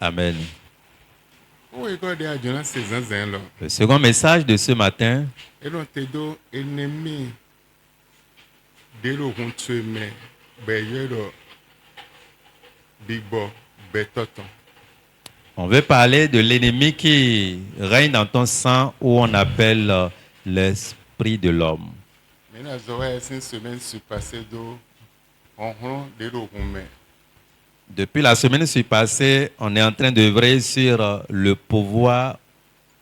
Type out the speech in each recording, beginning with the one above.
Amen. O ekode adjuna sezanzen lo. Le second message de ce matin, Elon tedo ennemi delo huntu me beyero bigbo betoton. on veut parler de l'ennemi qui règne dans ton sang, où on appelle l'esprit de l'homme. Mina zowa esin semaine surpassée do onhon delo hume. Depuis la semaine passée, on est en train d'œuvrer sur le pouvoir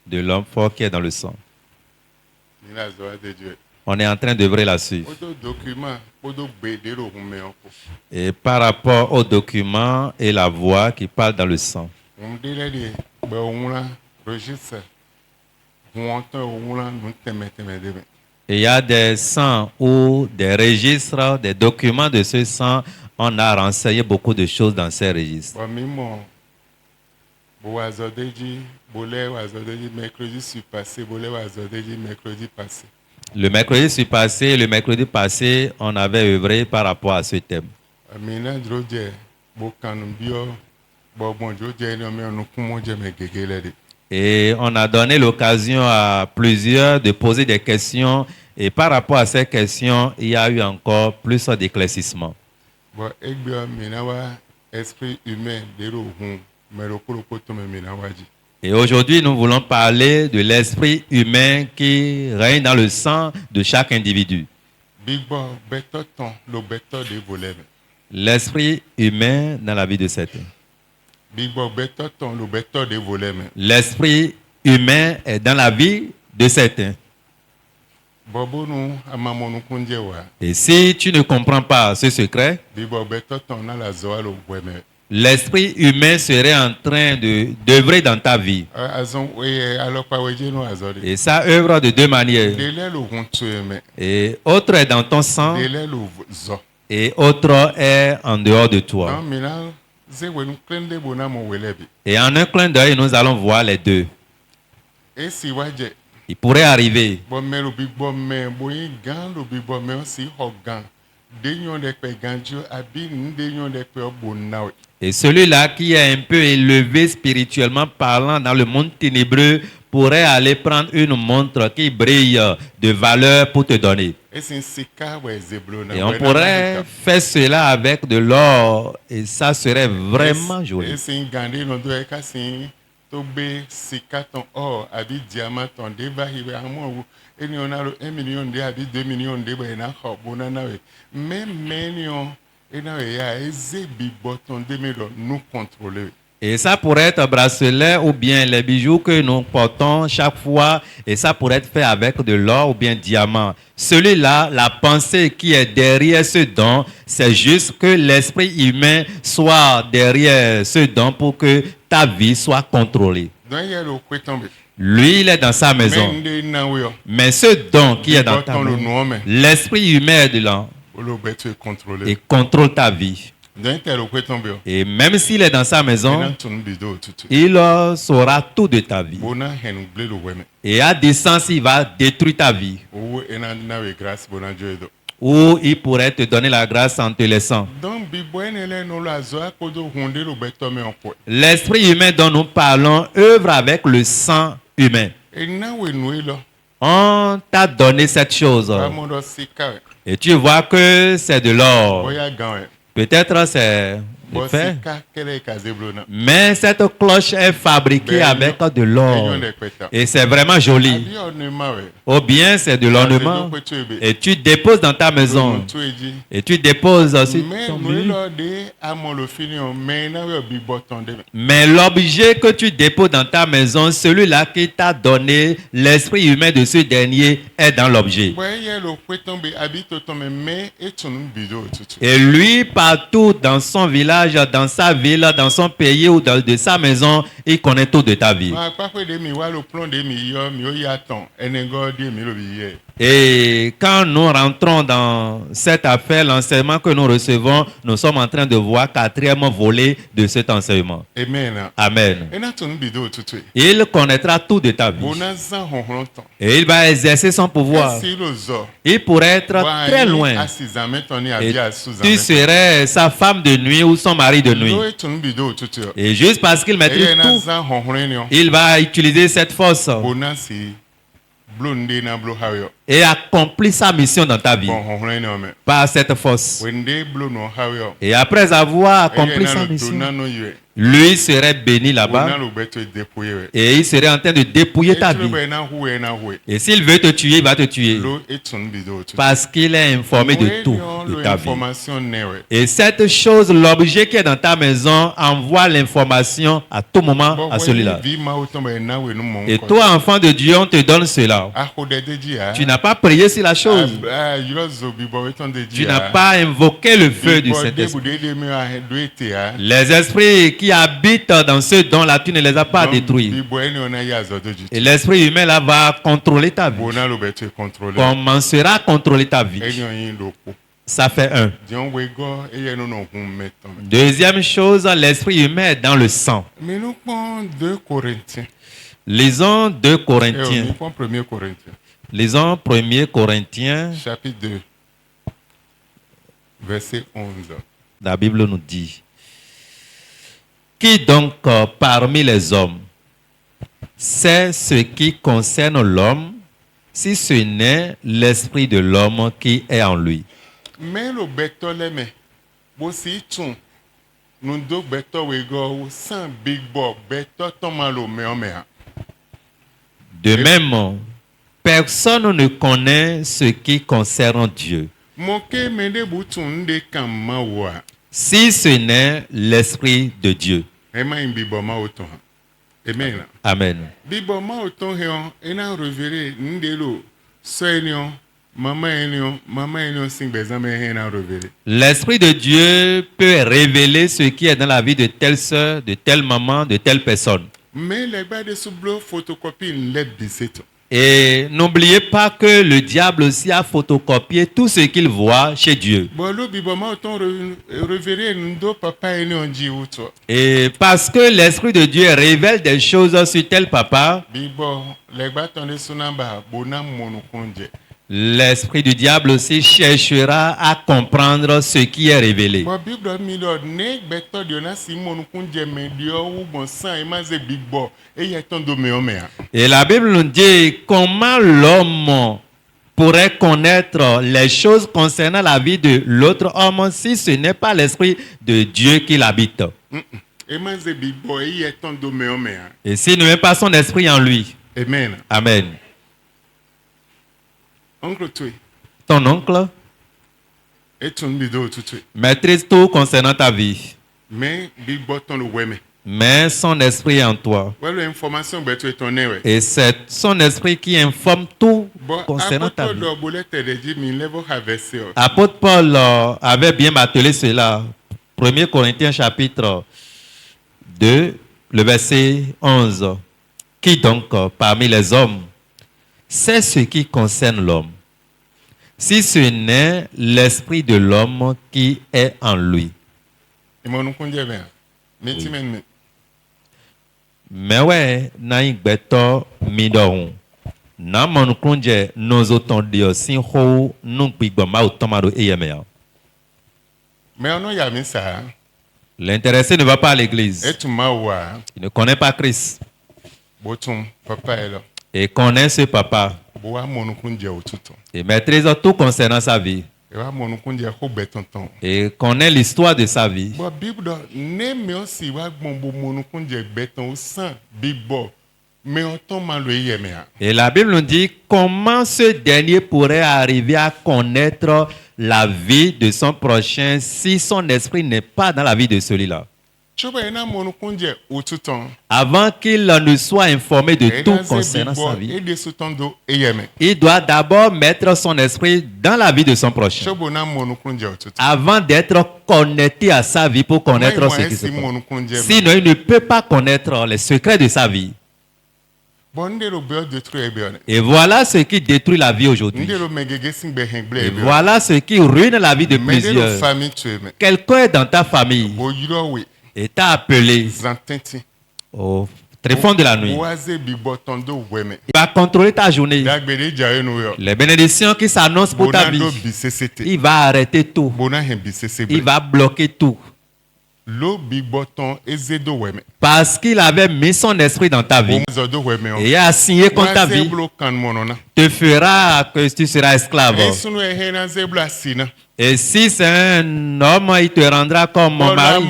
de l'homme fort qui est dans le sang. Mina zowa de Dieu. On est en train d'œuvrer là-dessus. Odo document odo be delo hume onko. Et par rapport aux documents et la voix qui parle dans le sang. On délai de be onla registre. On entend onla nous teme debe. Et il y a des sangs ou des registres, des documents de ce sang. On a renseigné beaucoup de choses dans ces registres. Bon mimo bo wazodeji bolé wazodeji mercredi surpassé bolé wazodeji mercredi passé. Le mercredi passé, on avait œuvré par rapport à ce thème. Amina droje bo kanum bio bo bon droje ni o me onu kumo je me gegele de. Et on a donné l'occasion à plusieurs de poser des questions. Et par rapport à ces questions, il y a eu encore plus d'éclaircissement. Bon egbio mina wa esprit humain de ro hun me ro ko to me mina waji. Et aujourd'hui, nous voulons parler de l'esprit humain qui règne dans le sang de chaque individu. Bigbo beto ton lo beto de voleme. L'esprit humain dans la vie de certains. Bigbo beto ton lo beto de voleme. L'esprit humain est dans la vie de certains. Bobo nu amamonu kunje wa. Et si tu ne comprends pas ce secret, Bigbo beto ton na la zoa lo weme. l'esprit humain serait en train d'œuvrer dans ta vie. Azon we alopa weje no azori. Et ça œuvre de deux manières. Dele lo huntu me. Et autre est dans ton sang Dele lo zo. et autre est en dehors de toi. Non mina ze we nu klende bona mo welebi. Et en un clin d'œil, nous allons voir les deux. E si waje Il pourrait arriver bo me lo bigbo me bo yin gan lo bigbo me o si ho gan. De yon de pe ganjo abi nde yon de pe obonawe. et celui-là qui est un peu élevé spirituellement parlant dans le monde ténébreux pourrait aller prendre une montre qui brille de valeur pour te donner. E sin sika we zeblona. Et on pourrait faire cela avec de l'or et ça serait vraiment joli. E sin gande no do e ka sin to be sika ton or abi diamant ton de va hiwe amo eni ona lo 1 million de abi 2 millions de be na ho bonana we. Même menion ena we ya eze bigbo ton de me lo nous contrôler. Et ça pourrait être bracelet ou bien les bijoux que nous portons chaque fois. Et ça pourrait être fait avec de l'or ou bien diamant. Celui-là, la pensée qui est derrière ce don, c'est juste que l'esprit humain soit derrière ce don pour que ta vie soit contrôlée. Donc il y a le kwetombe. Lui, il est dans sa maison. Mende na we yo. Mais ce don qui est dans ta Ton le maison, noome. l'esprit humain est dedans Olo beto contrôler. et contrôle ta vie. Donc il y a le kwetombe yo. Et même s'il est dans sa maison, Ena tun bido tutu. il saura tout de ta vie. Bona hen ble lo weme. Et à distance, il va détruire ta vie. O ena na we grâce bona joedo. Ou il pourrait te donner la grâce en te laissant. Donc bigbo enele no la zo akodo hunde lo beto me onko. L'esprit humain dont nous parlons œuvre avec le sang humain. Ena we noe lo. On t'a donné cette chose. Amodo sika we. Et tu vois que c'est de l'or. Boya gan we. Peut-être c'est Bo de fer. sika kele ka zeblona. Mais cette cloche est fabriquée avec de l'or. Eyon de kweta. Et c'est vraiment joli. Abi onema we. Ou bien c'est de l'ornement. Et tu déposes dans ta maison. Tueji. Et tu déposes aussi Mais ton nous lit. là de amolo fini on mais na we bigbo ton de. Mais l'objet que tu déposes dans ta maison, celui-là qui t'a donné l'esprit humain de ce dernier est dans l'objet. Boye lo kwetombe abi to ton mais etun bido tutu. Et lui, partout dans son village, dans sa ville, dans son pays ou dans de sa maison, il connaît tout de ta vie. Ma papa de mi wa le plan de mi yo mi o ya ton enego de mi lo biye. Et quand nous rentrons dans cette affaire, l'enseignement que nous recevons, nous sommes en train de voir quatrième volet de cet enseignement. Amen. Amen. Et na ton bido tutu. Il connaîtra tout de ta vie. Bona zan honhon ton. Et il va exercer son pouvoir. Si lo zo. Il pourrait être très loin. Asizame ton ni Et abia suzame. tu serais sa femme de nuit ou son mari de nuit. Lo e ton bido tutu. Et juste parce qu'il maîtrise E na tout, zan honhon ni. il va utiliser cette force Bona si blonde na blo hayo. et accomplir sa mission dans ta vie Bon honhon ni o me. par cette force. Wende blo no hayo. Et après avoir accompli na sa lo mission, dona no yue. lui serait béni Bona là-bas lo beto dépouiller. et il serait en train de dépouiller ta vie. Na huwe. Et s'il veut te tuer, il va te tuer Lo e ton bido tutu. parce qu'il est informé de tout de ta vie. Information newe. Et cette chose, l'objet qui est dans ta maison, envoie l'information à tout moment à celui-là. Et toi, enfant de Dieu, on te donne cela. Tu n'as pas prié sur la chose. Tu n'as pas invoqué le feu du Saint-Esprit. Les esprits qui habitent dans ce don-là, tu ne les as pas détruits. Et l'esprit humain là va contrôler ta vie. Commencera à contrôler ta vie. Ça fait un. Deuxième chose, l'esprit humain est dans le sang. Mais nous prenons 2 Corinthiens. Lisons 2 Nous Corinthiens. prenons 1 Corinthiens, Lisons 1er Corinthiens. chapitre 2, verset 11. La Bible nous dit: Qui donc parmi les hommes sait ce qui concerne l'homme, si ce n'est l'esprit de l'homme qui est en lui? Mais le béton l'aime. Aussi, tout. Nous deux béton wego sans big bob béton tomalo meomea. De même, personne ne connaît ce qui concerne Dieu, Moke mende butun de kamawa. si ce n'est l'esprit de Dieu. Ema imbibo ma oton. Amen. Amen. Bibo ma oton heon ena revere ndelo soenion mama enion sing bezame ena revere. L'esprit de Dieu peut révéler ce qui est dans la vie de telle sœur, de telle maman, de telle personne. Mais les gars de soublo photocopie l'aide biseto. Et n'oubliez pas que le diable aussi a photocopié tout ce qu'il voit chez Dieu. Bolo bibo ma oton revere ndo papa enion ji uto. Et parce que l'Esprit de Dieu révèle des choses sur tel papa, Bibo les gars tonde sunamba bona monukunje. l'Esprit du diable aussi cherchera à comprendre ce qui est révélé. Bon Bible milord ne beto diona si monukunje medio ou bon sang emaze bibo e yeton do meomea. Et la Bible nous dit comment l'homme pourrait connaître les choses concernant la vie de l'autre homme si ce n'est pas l'Esprit de Dieu qui l'habite. Emaze bibo e yeton do meomea. Et s'il ne met pas son esprit en lui. Amen. Amen. Oncle Tui, Ton oncle et ton bido tout. maîtrise tout concernant ta vie, Mais bibo ton le weme. mais son esprit est en toi. Well information beto et ton newe. Et c'est son esprit qui informe tout Bon concernant ta apôtre vie. do bolete de dit mi level harvest. Apôtre Paul avait bien martelé cela. 1 Corinthiens chapitre 2, le verset 11. Qui donc parmi les hommes sait ce qui concerne l'homme, si ce n'est l'esprit de l'homme qui est en lui? Et mon kunje ben. Metimen. Mais ouais, na igbeto midorun. Na mon kunje nos autant de sin ho non pigbama automaro eyemea. Mais on y a mis ça. L'intéressé ne va pas à l'église. Et tu m'as wa. Il ne connaît pas Christ. Botum papa elo. Et connaît ce papa. Boa mon kunje otuto. Et maîtrise tout concernant sa vie. Et wa mon kunje ho betonton. Et connaît l'histoire de sa vie. Bon Bible ne me aussi wa gbombo mon kunje beton au sang bibo. Mais on tombe mal le yemea. Et la Bible nous dit comment ce dernier pourrait arriver à connaître la vie de son prochain si son esprit n'est pas dans la vie de celui-là. Choba ena monukunje ututon. Avant qu'il ne soit informé de tout concernant sa vie, Ede sutondo eyeme. il doit d'abord mettre son esprit dans la vie de son prochain. Chobo na monukunje ututon. Avant d'être connecté à sa vie pour connaître ce qui se passe. Sinon, il ne peut pas connaître les secrets de sa vie. Et voilà ce qui détruit la vie aujourd'hui. Et voilà ce qui ruine la vie de plusieurs. Quelqu'un est dans ta famille et t'a appelé au très fond de la nuit. Il va contrôler ta journée. Les bénédictions qui s'annoncent pour ta vie, il va arrêter tout. Il va bloquer tout. Parce qu'il avait mis son esprit dans ta vie et a signé contre ta vie, te fera que tu seras esclave. Et si c'est un homme, il te rendra comme mon mari.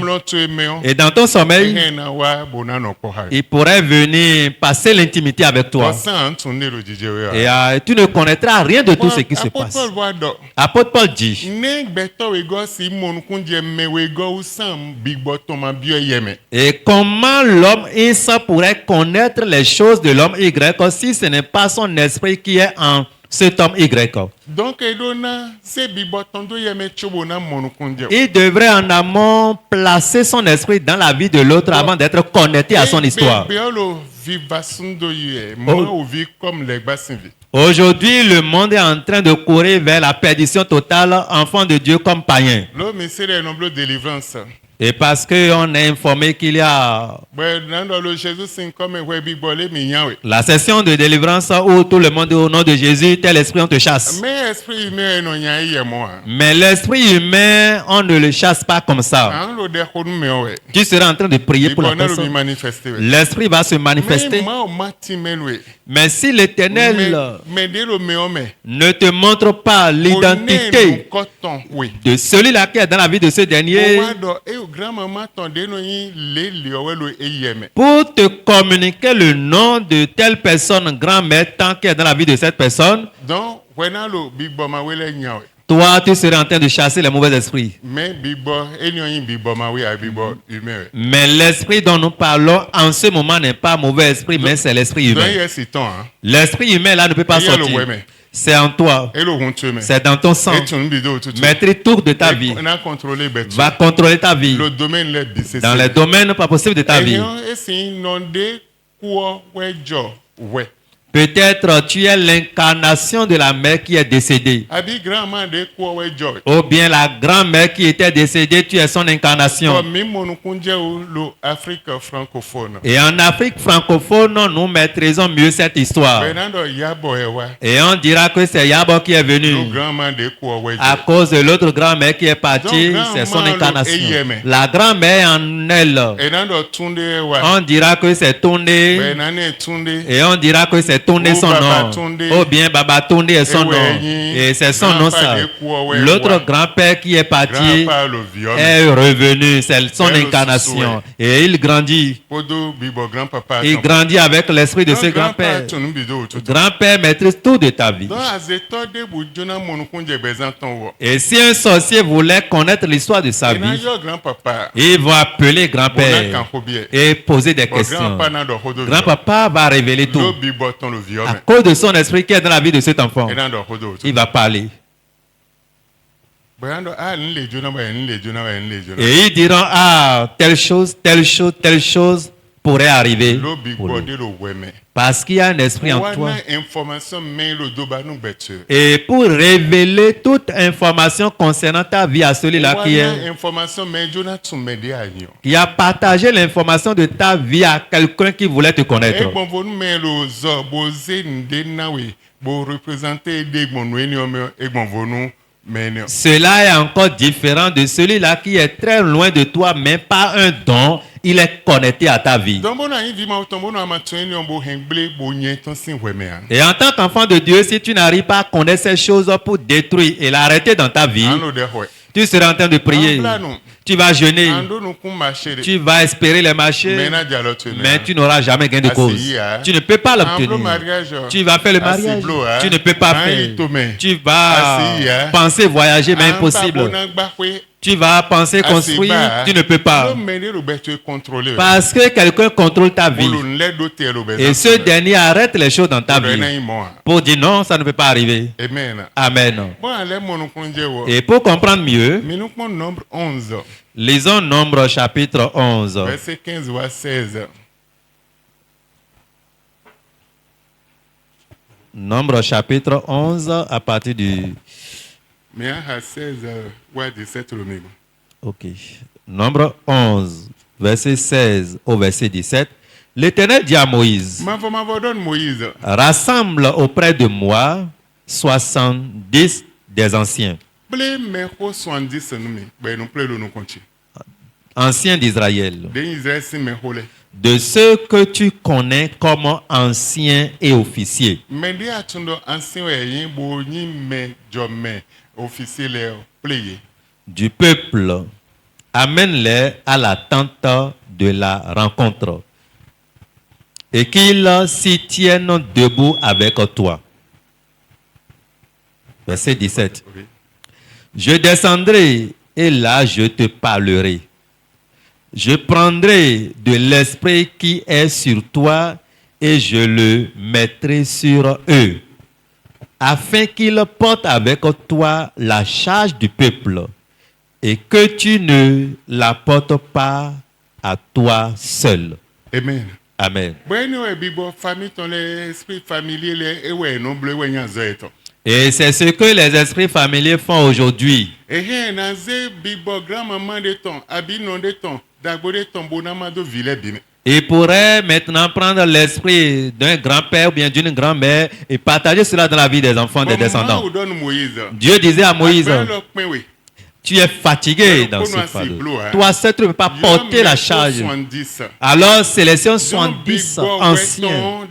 Et dans ton sommeil, il pourrait venir passer l'intimité avec toi. Et tu ne connaîtras rien de tout ce qui se passe. Apôtre Paul dit, et comment l'homme X pourrait connaître les choses de l'homme Y si ce n'est pas son esprit qui est en cet homme Y. Donc, il devrait en amont placer son esprit dans la vie de l'autre avant d'être connecté à son histoire. Aujourd'hui, le monde est en train de courir vers la perdition totale, enfant de Dieu comme païen. Et parce qu'on est informé qu'il y a la session de délivrance où tout le monde dit au nom de Jésus, tel esprit on te chasse. Mais l'esprit humain, on ne le chasse pas comme ça. Tu seras en train de prier pour la personne. L'esprit va se manifester. Mais si l'Éternel ne te montre pas l'identité de celui-là qui est dans la vie de ce dernier, pour te communiquer le nom de telle personne, grand-mère, tant qu'elle est dans la vie de cette personne, toi, tu serais en train de chasser les mauvais esprits. Mais l'esprit dont nous parlons en ce moment n'est pas mauvais esprit, mais c'est l'esprit humain. L'esprit humain là ne peut pas sortir. C'est en toi. C'est dans ton sang. Maîtrise tout de ta vie. Va contrôler ta vie. Dans les domaines pas possibles de ta vie. Peut-être tu es l'incarnation de la mère qui est décédée. Ou bien la grand-mère qui était décédée, tu es son incarnation. Et en Afrique francophone, nous maîtrisons mieux cette histoire. Et on dira que c'est Yabo qui est venu. À cause de l'autre grand-mère qui est partie, c'est son incarnation. La grand-mère en elle. On dira que c'est Tondé. Et on dira que c'est Tondé son nom. Ou bien Baba Tondé est son nom. Et c'est son nom ça. L'autre grand-père qui est parti est revenu. C'est son incarnation. Et il grandit. Il grandit avec l'esprit de ce grand-père. Grand-père maîtrise tout de ta vie. Et si un sorcier voulait connaître l'histoire de sa vie, il va appeler grand-père et poser des questions. Grand-papa va révéler tout. À cause de son esprit qui est dans la vie de cet enfant, il va parler. Et ils diront, ah, telle chose, telle chose, telle chose pourrait arriver. Parce qu'il y a un esprit en toi. Et pour révéler toute information concernant ta vie à celui-là qui a partagé l'information de ta vie à quelqu'un qui voulait te connaître. Cela est encore différent de celui-là qui est très loin de toi, mais pas un don. Il est connecté à ta vie. Et en tant qu'enfant de Dieu, si tu n'arrives pas à connaître ces choses pour détruire et l'arrêter dans ta vie, tu seras en train de prier. Tu vas jeûner. Tu vas espérer les marchés. Mais tu n'auras jamais gain de cause. Tu ne peux pas l'obtenir. Tu vas faire le mariage. Tu ne peux pas faire. Tu vas penser voyager, mais impossible. Tu vas penser construire, tu ne peux pas. Parce que quelqu'un contrôle ta vie. Et ce dernier arrête les choses dans ta vie pour dire non, ça ne peut pas arriver. Amen. Et pour comprendre mieux, lisons Nombre chapitre 11. Verset 15 ou 16. Nombre chapitre 11 à partir du... Mais à 16 ou à 17 le même. Ok. Nombre 11, verset 16 au verset 17. L'Éternel dit à Moïse, Moïse, rassemble auprès de moi 70 des anciens. Anciens d'Israël. De ceux que tu connais comme anciens et officiers. Du peuple, amène-les à la tente de la rencontre et qu'ils s'y tiennent debout avec toi. Verset 17. Je descendrai et là je te parlerai. Je prendrai de l'esprit qui est sur toi et je le mettrai sur eux, afin qu'ils portent avec toi la charge du peuple et que tu ne la portes pas à toi seul. Amen. Amen. Et c'est ce que les esprits familiers font aujourd'hui. Ils pourraient maintenant prendre l'esprit d'un grand-père ou bien d'une grand-mère et partager cela dans la vie des enfants, des descendants. Dieu disait à Moïse, tu es fatigué dans ce fardeau. Toi seul, tu ne peux pas porter la charge. Alors, sélectionne 70 anciens.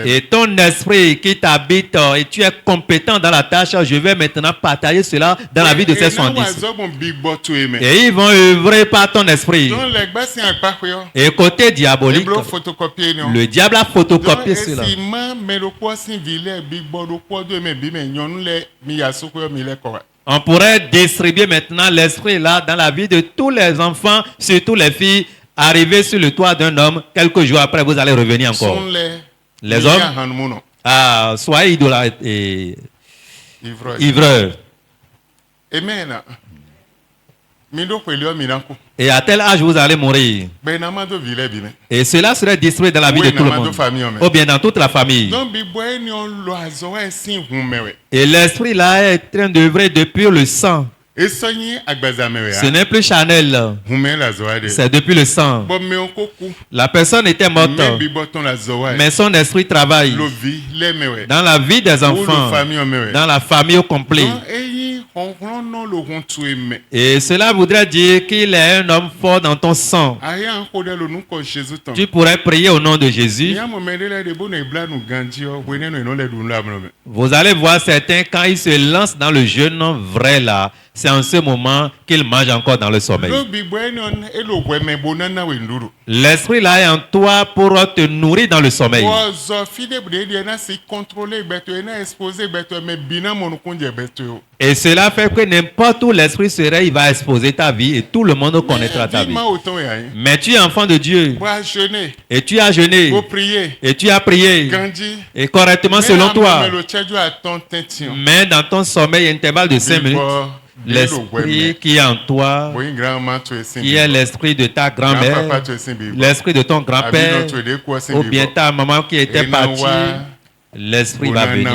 Et ton esprit qui t'habite et tu es compétent dans la tâche, je vais maintenant partager cela dans la vie de ces 70. Et ils vont œuvrer par ton esprit. Et côté diabolique, le diable a photocopié cela. On pourrait distribuer maintenant l'esprit là dans la vie de tous les enfants, surtout les filles, arriver sur le toit d'un homme, quelques jours après vous allez revenir encore. Les hommes, soyez idolâtres et ivreurs. Amen. Et à tel âge vous allez mourir. Et cela serait distribué dans la vie de tout le monde. Ou bien dans toute la famille. Et l'esprit là est en train d'œuvrer depuis le sang. Ce n'est plus Chanel. C'est depuis le sang. La personne était morte. Mais son esprit travaille dans la vie des enfants, dans la famille au complet. Et cela voudrait dire qu'il est un homme fort dans ton sang. Tu pourrais prier au nom de Jésus. Vous allez voir certains quand ils se lancent dans le jeûne vrai là. C'est en ce moment qu'il mange encore dans le sommeil. L'esprit là est en toi pour te nourrir dans le sommeil. Et cela fait que n'importe où l'esprit serait, il va exposer ta vie et tout le monde connaîtra ta vie. Mais tu es enfant de Dieu. Et tu as jeûné. Et tu as prié. Et correctement selon toi. Mais dans ton sommeil, intervalle de 5 minutes. L'esprit qui est en toi, qui est l'esprit de ta grand-mère, l'esprit de ton grand-père, ou bien ta maman qui était partie, l'esprit va venir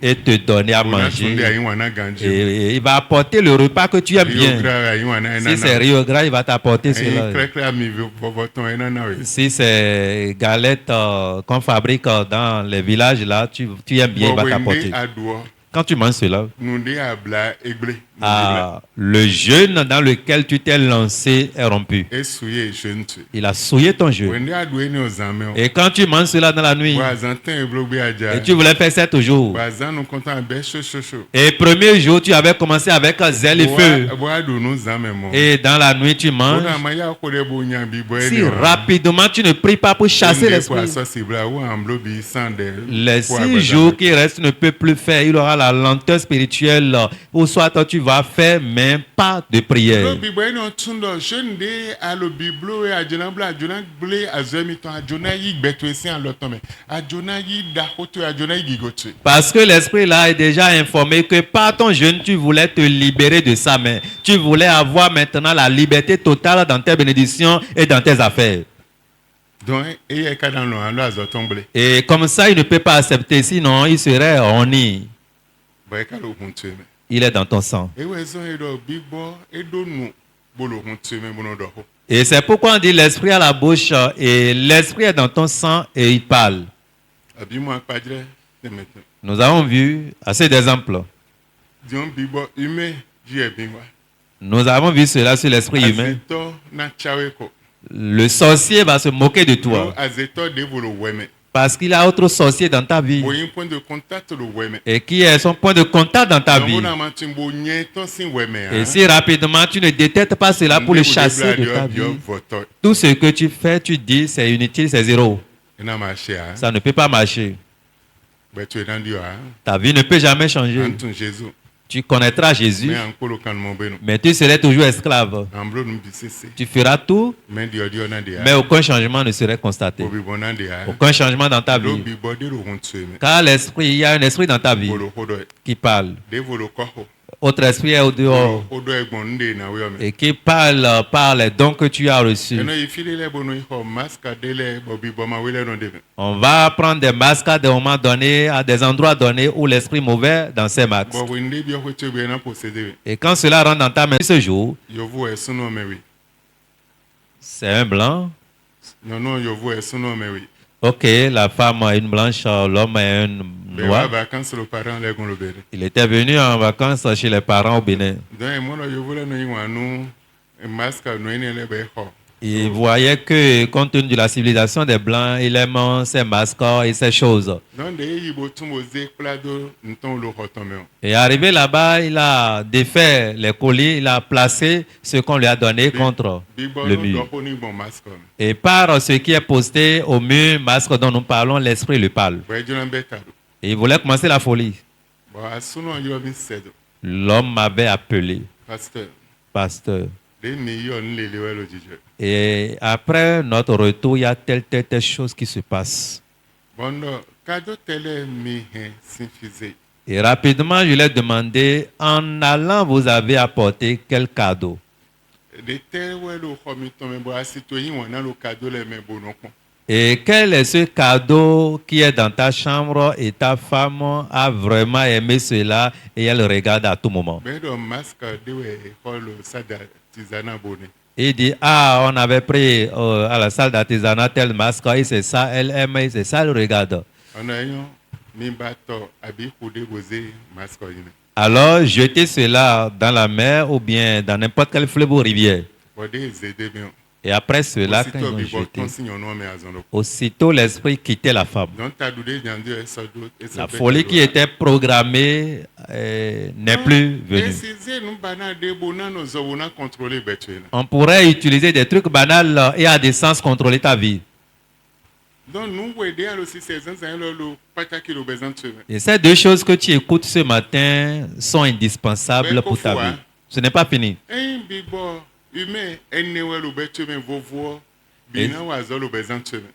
et te donner à manger. Et il va apporter le repas que tu aimes bien. Si c'est riz au gras, il va t'apporter cela. Si c'est galettes qu'on fabrique dans les villages, là, tu aimes bien, il va t'apporter. Quand tu manges cela, le jeûne dans lequel tu t'es lancé est rompu. Et souillé jeune tu. Il a souillé ton jeûne. Wende adoué ni ozame. Et quand tu manges cela dans la nuit, Boazantin et blobé adja. et tu voulais faire 7 jours, Boazan nous comptons à bé chaud. et premier jour, tu avais commencé avec zèle et feu, Boadou nous zame mo. et dans la nuit, tu manges. Bona maya kode bo nyambi boye. Si rapidement tu ne pries pas pour chasser l'esprit, les 6 jours qui restent ne peut plus faire. Il aura la lenteur spirituelle. Ou soit toi tu vas faire, mais pas de prière. Parce que l'esprit là est déjà informé que par ton jeûne, tu voulais te libérer de ça, mais tu voulais avoir maintenant la liberté totale dans tes bénédictions et dans tes affaires. Et comme ça, il ne peut pas accepter, sinon il serait honni. Il est dans ton sang. Et c'est pourquoi on dit l'esprit à la bouche et l'esprit est dans ton sang et il parle. Nous avons vu assez d'exemples. Nous avons vu cela sur l'esprit humain. Le sorcier va se moquer de toi parce qu'il a autre sorcier dans ta vie et qui est son point de contact dans ta vie. Et si rapidement tu ne détectes pas cela pour le chasser de ta vie, tout ce que tu fais, tu dis c'est inutile, c'est zéro. Ça ne peut pas marcher. Ta vie ne peut jamais changer. Tu connaîtras Jésus, mais tu serais toujours esclave. Tu feras tout, mais aucun changement ne serait constaté. Aucun changement dans ta vie. Car l'esprit, il y a un esprit dans ta vie qui parle. Autre esprit est au dehors et qui parle par les dons que tu as reçus. On va prendre des masques à des moments donnés, à des endroits donnés où l'esprit mauvais dans ses masques. Et quand cela rentre dans ta main ce jour, c'est un blanc. Ok, la femme est une blanche, l'homme est un noir. Il était venu en vacances chez les parents au Bénin. Il voyait que, compte tenu de la civilisation des Blancs, il aime ces masques et ces choses. Et arrivé là-bas, il a défait les colis, il a placé ce qu'on lui a donné contre le mur. Et par ce qui est posté au mur, masque dont nous parlons, l'esprit lui parle. Et il voulait commencer la folie. L'homme m'avait appelé pasteur. Et après notre retour, il y a telle chose qui se passe. Et rapidement, je lui ai demandé, en allant, vous avez apporté quel cadeau? Et quel est ce cadeau qui est dans ta chambre et ta femme a vraiment aimé cela et elle regarde à tout moment? Il dit, on avait pris à la salle d'artisanat tel masque et c'est ça, elle aime et c'est ça, elle regarde. Alors, jetez cela dans la mer ou bien dans n'importe quel fleuve ou rivière. Et après cela, quand ils ont jeté, aussitôt l'esprit quittait la femme. La folie qui était programmée n'est plus venue. On pourrait utiliser des trucs banals et à des sens contrôler ta vie. Et ces deux choses que tu écoutes ce matin sont indispensables pour ta vie. Ce n'est pas fini.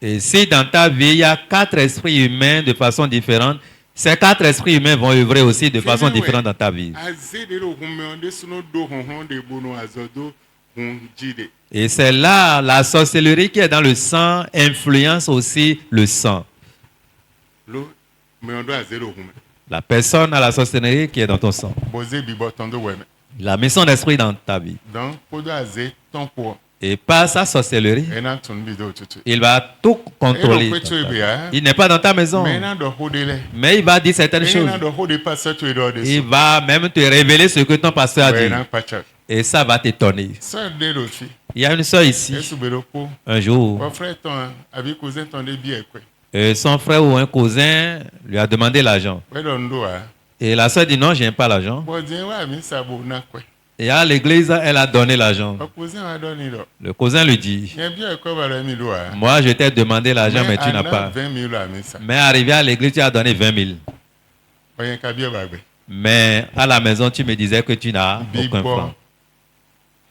Et si dans ta vie, il y a 4 esprits humains de façon différente, ces 4 esprits humains vont œuvrer aussi de façon différente dans ta vie. Et c'est là, la sorcellerie qui est dans le sang influence aussi le sang. La personne a la sorcellerie qui est dans ton sang. Il a mis son esprit dans ta vie. Et par sa sorcellerie, ena tun bi do tutu il va tout contrôler. Ero kwetu ebia. Il n'est pas dans ta maison, mais ena do hodele mais il va dire certaines choses. ena do hode pastor to do de Il va même te révéler ce que ton pasteur a dit. ena pacha Et ça va t'étonner. ça de lo fi Il y a une soeur ici, esu beroko un jour, o frère ton abi cousin ton de bi ekwe et son frère ou un cousin lui a demandé l'argent. we do ndo a Et la soeur dit non, je n'ai pas l'argent. bo din wa mi sabo na kwe Et à l'église, elle a donné l'argent. o cousin wa do ni do Le cousin lui dit, yen bi ekwe ba mi do a moi je t'ai demandé l'argent, mais tu n'as pas. 20 000 a mi sa Mais arrivé à l'église, tu as donné 20 000. o yen ka bi ba gbe Mais à la maison, tu me disais que tu n'as aucun franc.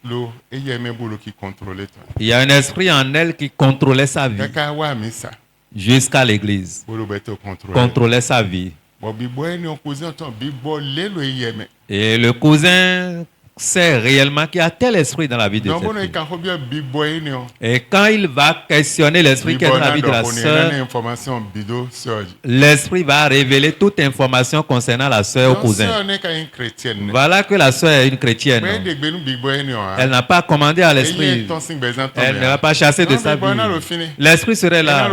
lo eye me bolo qui contrôle toi Il y a un esprit en elle qui contrôlait sa vie kaka wa mi sa jusqu'à l'église. bolo beto contrôle Contrôlait sa vie. bo bi bo eni o cousin ton bi bo le lo eye me Et le cousin sait réellement qu'il y a tel esprit dans la vie de donc cette on fille. est quand bien big boy ni on Et quand il va questionner l'esprit qui est dans la vie de la sœur, information bido sur l'esprit va révéler toute information concernant la sœur au cousin. sœur n'est qu'une chrétienne Voilà que la sœur est une chrétienne. mais de gbenu big boy ni on Elle n'a pas commandé à l'esprit. ton sing bezan ton Elle ne va pas chasser de sa vie. fini L'esprit serait là.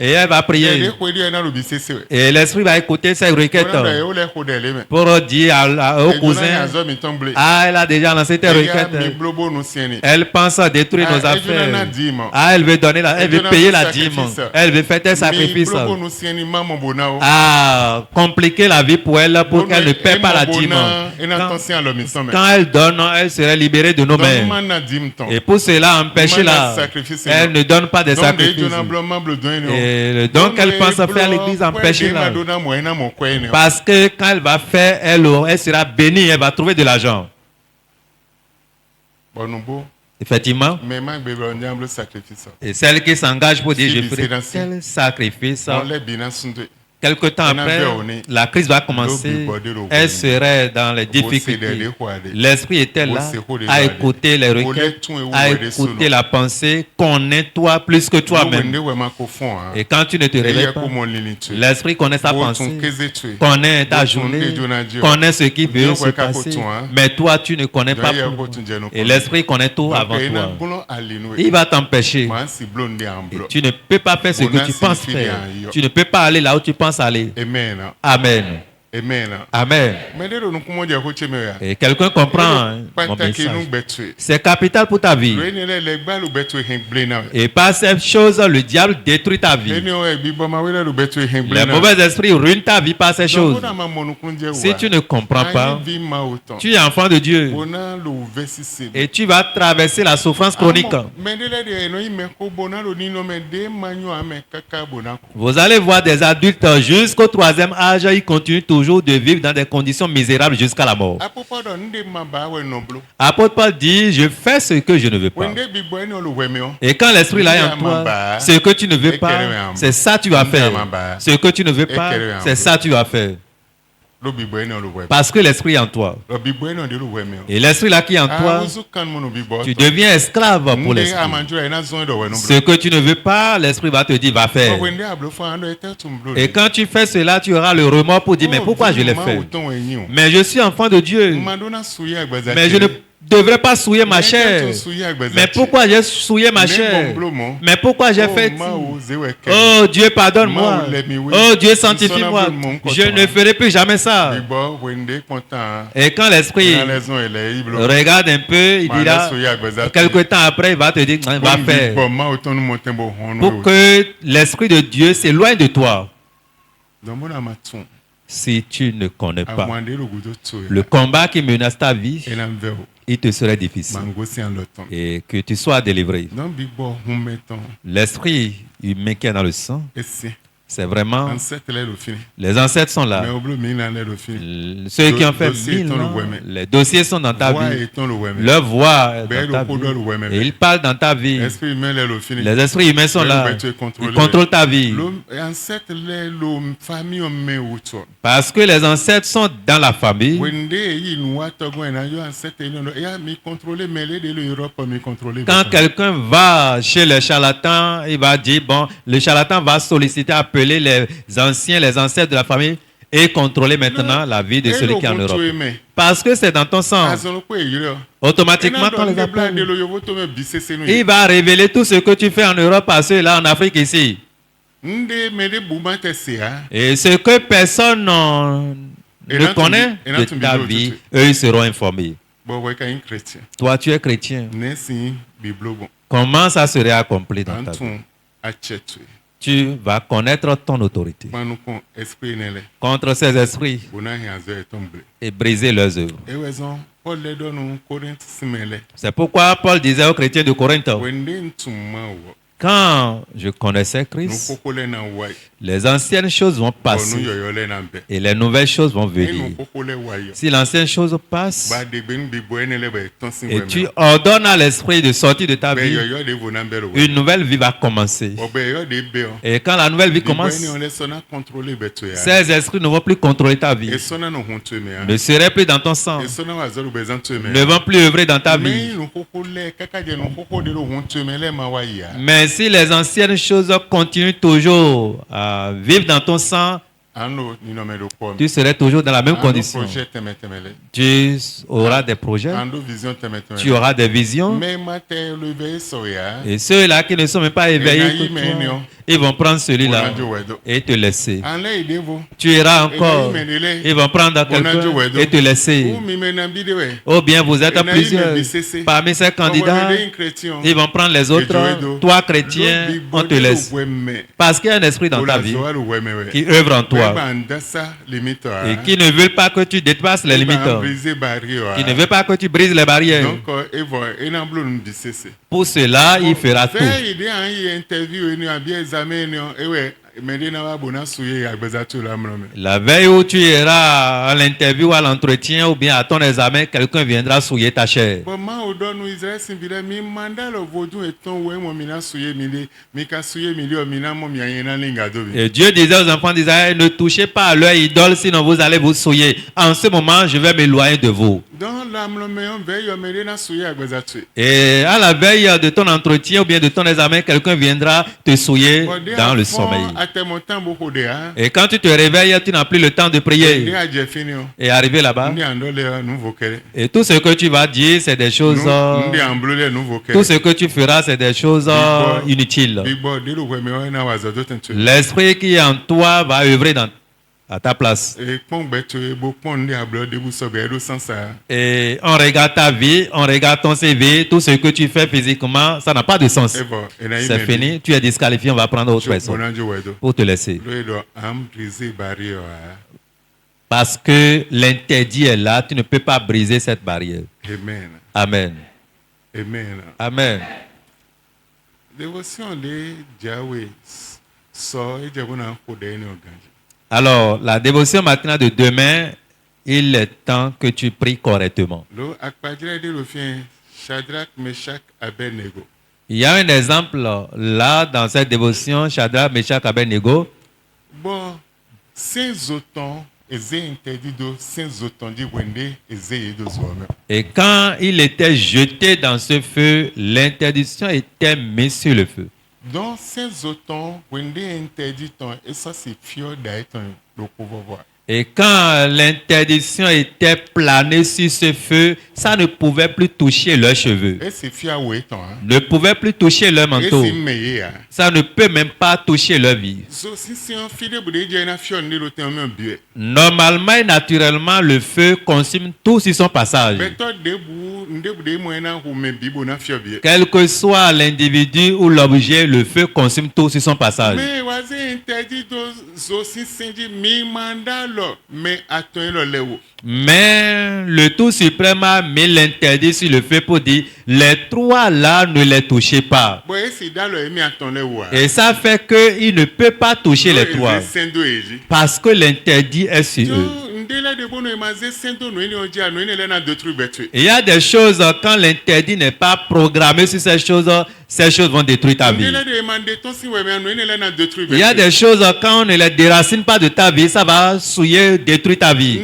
Et elle va prier. de ko di na lo bi sese Et l'esprit va écouter ses requêtes o le ko de le me pour dire au cousin, azo mi tomble ah, elle a déjà lancé tes mi requêtes. blobo no sieni Elle pense à détruire nos affaires. Ah, elle veut donner elle veut payer la dîme. Elle veut faire tes sacrifices. blobo no sieni mama bonao Ah, compliquer la vie pour elle pour qu'elle ne paie pas la dîme. Quand elle donne, elle serait libérée de nos mains. Et pour cela, empêcher-la. Elle ne donne pas des sacrifices. Et le don qu'elle pense faire à l'église, empêcher-la. Parce que quand elle va faire, elle sera bénie, elle va trouver de l'argent. Effectivement. Et celle qui s'engage pour dire je ferai tel sacrifice, quelque temps après, la crise va commencer. Elle serait dans les difficultés. L'esprit était là, à écouter les requêtes, à écouter la pensée, connais-toi plus que toi-même. Et quand tu ne te réveilles pas, l'esprit connaît sa pensée, connaît ta journée, connaît ce qui veut se passer. Mais toi, tu ne connais pas. Et l'esprit connaît tout avant toi. Il va t'empêcher. Et tu ne peux pas faire ce que tu penses faire. Tu ne peux pas aller là où tu penses aller. Amen. Amen. Amen. Amen. Et quelqu'un comprend mon message. C'est capital pour ta vie. Et par cette chose, le diable détruit ta vie. Les mauvais esprits ruinent ta vie par ces choses. Si tu ne comprends pas, tu es enfant de Dieu. Et tu vas traverser la souffrance chronique. Vous allez voir des adultes jusqu'au 3e âge, ils continuent toujours de vivre dans des conditions misérables jusqu'à la mort. Apôtre Paul dit, je fais ce que je ne veux pas. Et quand l'esprit là est en toi, ce que tu ne veux pas, c'est ça tu vas faire. Ce que tu ne veux pas, c'est ça tu vas faire. Parce que l'esprit est en toi. Et l'esprit là qui est en toi, tu deviens esclave pour l'esprit. Ce que tu ne veux pas, l'esprit va te dire, va faire. Et quand tu fais cela, tu auras le remords pour dire, mais pourquoi je l'ai fait? Mais je suis enfant de Dieu. Mais je ne devrais pas souiller ma chair. Mais pourquoi j'ai souillé ma chair? Mais pourquoi j'ai fait? Oh Dieu, pardonne-moi. Oh Dieu, sanctifie-moi. Je ne ferai plus jamais ça. Et quand l'esprit regarde un peu, il dira, quelque temps après, il va te dire, va faire. Pour que l'esprit de Dieu s'éloigne de toi. Si tu ne connais pas le combat qui menace ta vie, il te serait difficile et que tu sois délivré. L'esprit humain qui est dans le sang, c'est vraiment... Les ancêtres sont là. Ceux qui ont fait 1000 ans, les dossiers sont dans ta vie. Leur voix est dans ta vie. Et ils parlent dans ta vie. Les esprits humains sont là. Ils contrôlent ta vie. Parce que les ancêtres sont dans la famille. Quand quelqu'un va chez le charlatan, il va dire, bon, le charlatan va solliciter, appeler les anciens, les ancêtres de la famille, et contrôler maintenant la vie de celui qui est en Europe. Parce que c'est dans ton sang. Automatiquement, quand les appelle, il va révéler tout ce que tu fais en Europe à ceux-là en Afrique ici. Et ce que personne ne connaît de ta vie, eux ils seront informés. Toi, tu es chrétien. Comment ça serait accompli dans ta vie? Tu vas connaître ton autorité contre ces esprits et briser leurs œuvres. C'est pourquoi Paul disait aux chrétiens de Corinthe, quand je connaissais Christ, les anciennes choses vont passer et les nouvelles choses vont venir. Si l'ancienne chose passe et tu ordonnes à l'esprit de sortir de ta vie, une nouvelle vie va commencer. Et quand la nouvelle vie commence, ces esprits ne vont plus contrôler ta vie, ne seraient plus dans ton sang, ne vont plus œuvrer dans ta vie. Mais si les anciennes choses continuent toujours à vivre dans ton sang, tu serais toujours dans la même condition. Tu auras des projets, tu auras des visions. Et ceux-là qui ne sont même pas éveillés, ils vont prendre celui-là et te laisser. Tu iras encore, ils vont prendre quelqu'un et te laisser. Ou bien vous êtes plusieurs. Parmi ces candidats, ils vont prendre les autres. Toi, chrétien, on te laisse. Parce qu'il y a un esprit dans ta vie qui œuvre en toi. Et qui ne veut pas que tu dépasses les limites. Qui ne veut pas que tu brises les barrières. Pour cela, il fera tout. La veille où tu iras à l'interview, à l'entretien ou bien à ton examen, quelqu'un viendra souiller ta chair. Et Dieu disait aux enfants d'Israël, ne touchez pas à leur idole, sinon vous allez vous souiller. En ce moment, je vais m'éloigner de vous. Et à la veille de ton entretien ou bien de ton examen, quelqu'un viendra te souiller dans le sommeil. Et quand tu te réveilles, tu n'as plus le temps de prier. Et arrivé là-bas, et tout ce que tu vas dire, c'est des choses... tout ce que tu feras, c'est des choses inutiles. L'esprit qui est en toi va œuvrer à ta place. Et on regarde ta vie, on regarde ton CV, tout ce que tu fais physiquement, ça n'a pas de sens. C'est fini, tu es disqualifié, on va prendre autre personne pour te laisser. Parce que l'interdit est là, tu ne peux pas briser cette barrière. Amen. Amen. Amen. Amen. Alors, la dévotion matinale de demain, il est temps que tu pries correctement. Il y a un exemple là dans cette dévotion, Shadrach, Meshach, Abednego. Bon, ces autant, et quand il était jeté dans ce feu, l'interdiction était mise sur le feu. Dans ces autant, et ça c'est fier d'être le pouvoir. Et quand l'interdiction était planée sur ce feu, ça ne pouvait plus toucher leurs cheveux. Ne pouvait plus toucher leur manteau. Ça ne peut même pas toucher leur vie. Normalement et naturellement, le feu consume tout sur son passage. Quel que soit l'individu ou l'objet, le feu consume tout sur son passage. Mais le tout suprême a mis l'interdit sur le feu pour dire les trois là ne les touchez pas. Et ça fait qu'il ne peut pas toucher les trois parce que l'interdit est sur eux. Il y a des choses, quand l'interdit n'est pas programmé sur ces choses, ces choses vont détruire ta vie. Il y a des choses, quand on ne les déracine pas de ta vie, ça va souiller, détruire ta vie.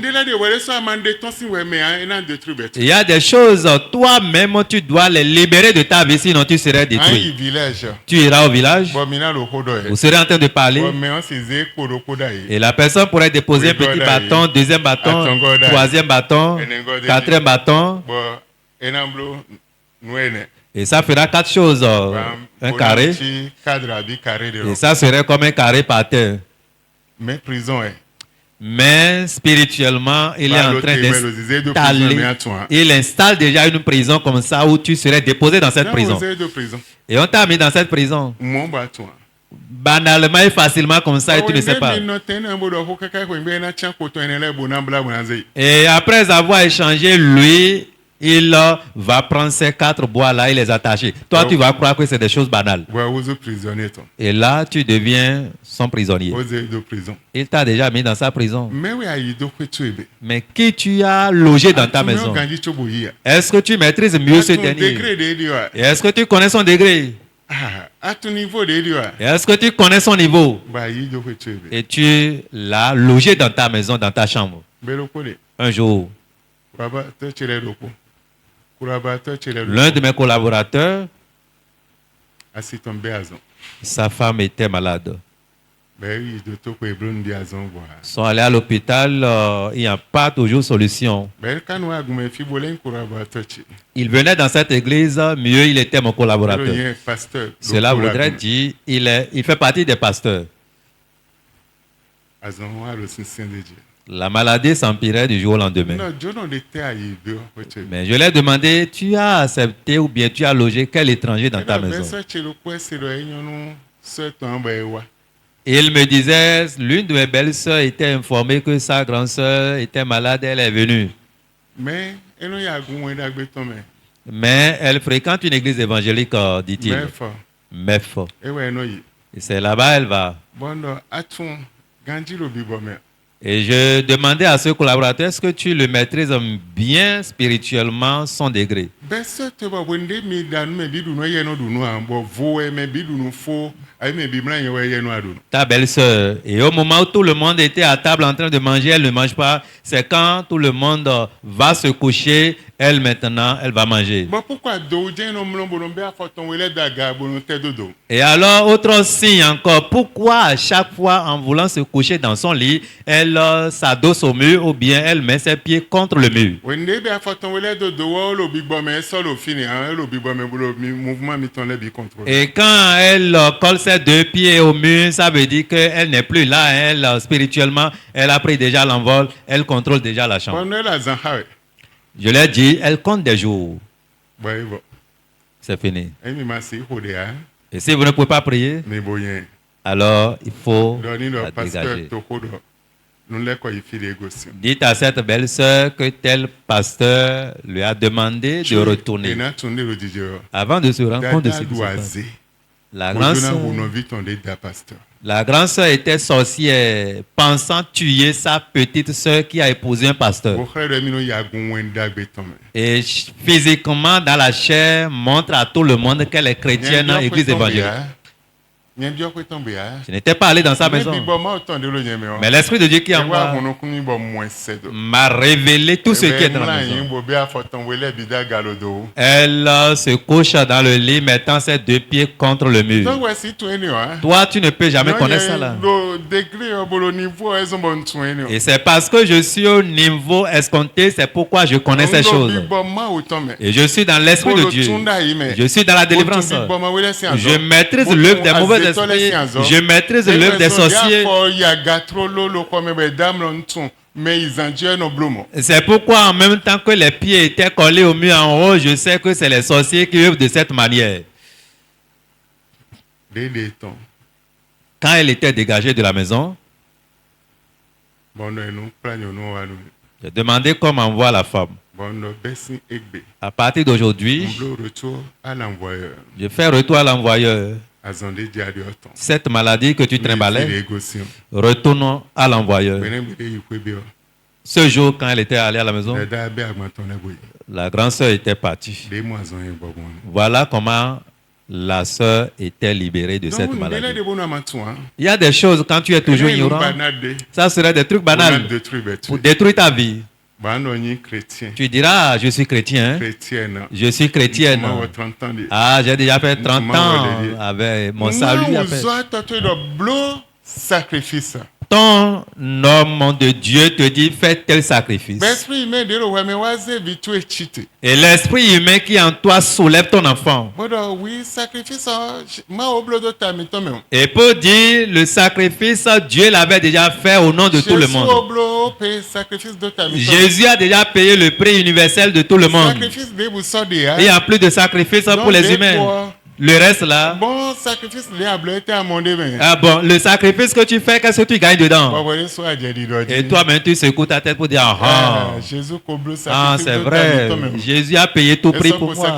Il y a des choses, toi-même, tu dois les libérer de ta vie, sinon tu serais détruit. Tu iras au village, vous serez en train de parler, et la personne pourrait déposer un petit bâton, deuxième bâton, troisième bâton, quatrième bâton, et ça fera 4 choses, un carré, et ça serait comme un carré par terre. Mais prison est. Mais spirituellement, il est en train d'installer, il installe déjà une prison comme ça où tu serais déposé dans cette prison. Et on t'a mis dans cette prison. Banalement et facilement comme ça et tu ne sais pas. Et après avoir échangé, lui, il va prendre ces 4 bois-là et les attacher. Toi, tu vas croire que c'est des choses banales. Et là, tu deviens son prisonnier. Il t'a déjà mis dans sa prison. Mais qui tu as logé dans ta maison? Est-ce que tu maîtrises mieux ce dernier? Et est-ce que tu connais son degré? Est-ce que tu connais son niveau? Et tu l'as logé dans ta maison, dans ta chambre. Un jour, l'un de mes collaborateurs, sa femme était malade. Sont allés à l'hôpital, il n'y a pas toujours solution. Il venait dans cette église, mieux il était mon collaborateur. Cela voudrait dire il fait partie des pasteurs. La maladie s'empirait du jour au lendemain. Mais je lui ai demandé, tu as accepté ou bien tu as logé quel étranger dans ta maison? Et il me disait, l'une de mes belles-sœurs était informée que sa grande-sœur était malade, elle est venue. Mais elle fréquente une église évangélique, dit-il. Mefo. Et c'est là-bas elle va. Et je demandais à ce collaborateur, est-ce que tu le maîtrises bien spirituellement son degré? Ta belle-sœur. Et au moment où tout le monde était à table en train de manger, elle ne mange pas. C'est quand tout le monde va se coucher, elle maintenant, elle va manger. Et alors, autre signe encore, pourquoi à chaque fois en voulant se coucher dans son lit, elle s'adosse au mur ou bien elle met ses pieds contre le mur? Et quand elle colle ses 2 pieds au mur, ça veut dire qu'elle n'est plus là, elle spirituellement, elle a pris déjà l'envol, elle contrôle déjà la chambre. Je lui ai dit, elle compte des jours. C'est fini. Et si vous ne pouvez pas prier, alors il faut la dégager. Dites à cette belle-sœur que tel pasteur lui a demandé de retourner. Avant de se rendre compte de ce qui se passe. La grande sœur était sorcière, pensant tuer sa petite sœur qui a épousé un pasteur. Et physiquement, dans la chair, montre à tout le monde qu'elle est chrétienne dans l'église évangélique. Je n'étais pas allé dans sa maison. Mais l'Esprit de Dieu qui est en moi m'a révélé tout ce qui est dans la maison. Elle se couche dans le lit, mettant ses 2 pieds contre le mur. Toi, tu ne peux jamais connaître ça là. Et c'est parce que je suis au niveau escompté, c'est pourquoi je connais ces choses. Et je suis dans l'Esprit de Dieu. Je suis dans la délivrance. Je maîtrise l'œuvre des mauvais esprits. Je maîtrise l'œuvre des sorciers. C'est pourquoi en même temps que les pieds étaient collés au mur en haut, je sais que c'est les sorciers qui œuvrent de cette manière. Quand elle était dégagée de la maison, j'ai demandé comment on voit la femme. À partir d'aujourd'hui, je fais retour à l'envoyeur. Cette maladie que tu trimbalais, retournons à l'envoyeur. Ce jour, quand elle était allée à la maison, la grande sœur était partie. Voilà comment La sœur était libérée de cette Donc, on est là maladie. de bon amateur, hein. Il y a des choses, quand tu es toujours Et là, ils nous ignorant, banadent. ça serait des trucs On a banals détruit, ben, tu- pour détruire ta vie. Ben, on est chrétien. Tu diras, ah, je suis chrétien. Chrétienne. Je suis chrétienne. Moi, 30 ans de- Ah, j'ai déjà fait 30 Comment ans on va dire? avec mon salut. Moi, Après. vous avez tenté de blow sacrifice. Ton homme de Dieu te dit, fais tel sacrifice. L'esprit humain de l'eau, mais oisé, vite, tu es cheaté. Et l'esprit humain qui en toi soulève ton enfant. Bon, oui, sacrifice, moi, au bloc de ta mythome. Et pour dire, le sacrifice, Dieu l'avait déjà fait au nom de tout le Jésus au monde. bloc, paye sacrifice de ta mythome. Jésus a déjà payé le prix universel de tout le monde. Sacrifice de vous sortez, Et en plus de sacrifice pour les humains. Le reste là. Bon, sacrifice de la bloc était à mon demain. Ah bon, le sacrifice que tu fais, qu'est-ce que tu gagnes dedans? Bon, voilà, soit j'ai dit, Et toi-même, tu secoues ta tête pour dire, ah, Jésus au bloc, ah sacrifice c'est de ta vrai. mythome. Jésus a payé tout prix pour moi.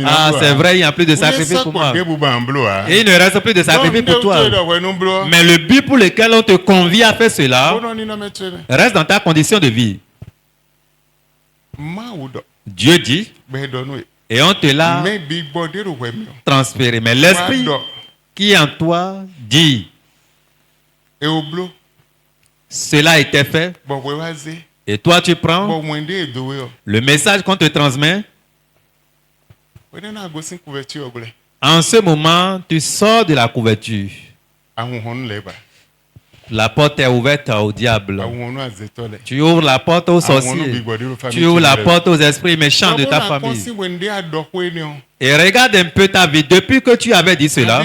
Ah, c'est vrai, il n'y a plus de sacrifice pour moi. Et il ne reste plus de sacrifice pour toi. Mais le but pour lequel on te convie à faire cela reste dans ta condition de vie. Dieu dit, et on te l'a transféré. Mais l'esprit qui est en toi dit, cela a été fait. Et toi, tu prends le message qu'on te transmet. En ce moment, tu sors de la couverture. La porte est ouverte au diable. Tu ouvres la porte aux sorciers. Tu ouvres la porte aux esprits méchants de ta famille. Et regarde un peu ta vie depuis que tu avais dit cela.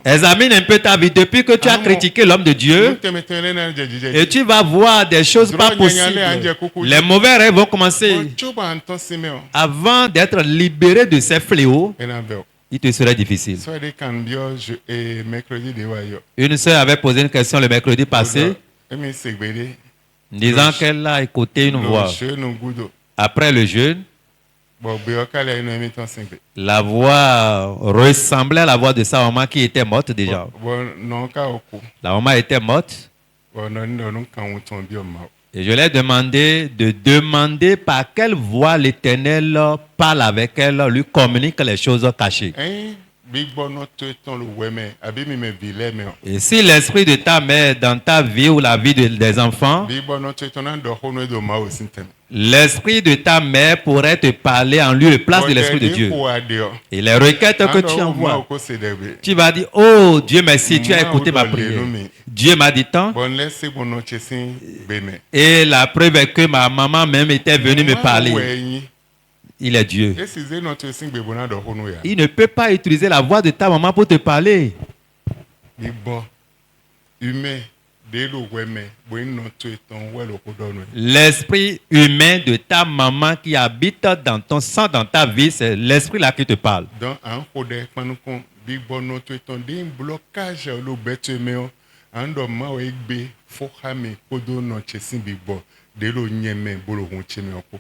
Examine un peu ta vie depuis que tu as critiqué l'homme de Dieu. Et tu vas voir des choses pas possibles. Les mauvais rêves vont commencer. Avant d'être libéré de ces fléaux, il te serait difficile. Une sœur avait posé une question le mercredi passé, disant qu'elle a écouté une voix. Après le jeûne, la voix ressemblait à la voix de sa maman qui était morte déjà. La maman était morte. Et je lui ai demandé de demander par quelle voix l'Éternel parle avec elle, lui communique les choses cachées. Et si l'esprit de ta mère dans ta vie ou la vie des enfants, l'esprit de ta mère pourrait te parler en lieu et place de l'esprit de Dieu. Et les requêtes que tu envoies, tu vas dire, oh Dieu merci, tu as écouté ma prière. Dieu m'a dit tant. Et la preuve est que ma maman même était venue me parler. Il est Dieu. Il ne peut pas utiliser la voix de ta maman pour te parler. L'esprit humain de ta maman qui habite dans ton sang, dans ta vie, c'est l'esprit là qui te parle.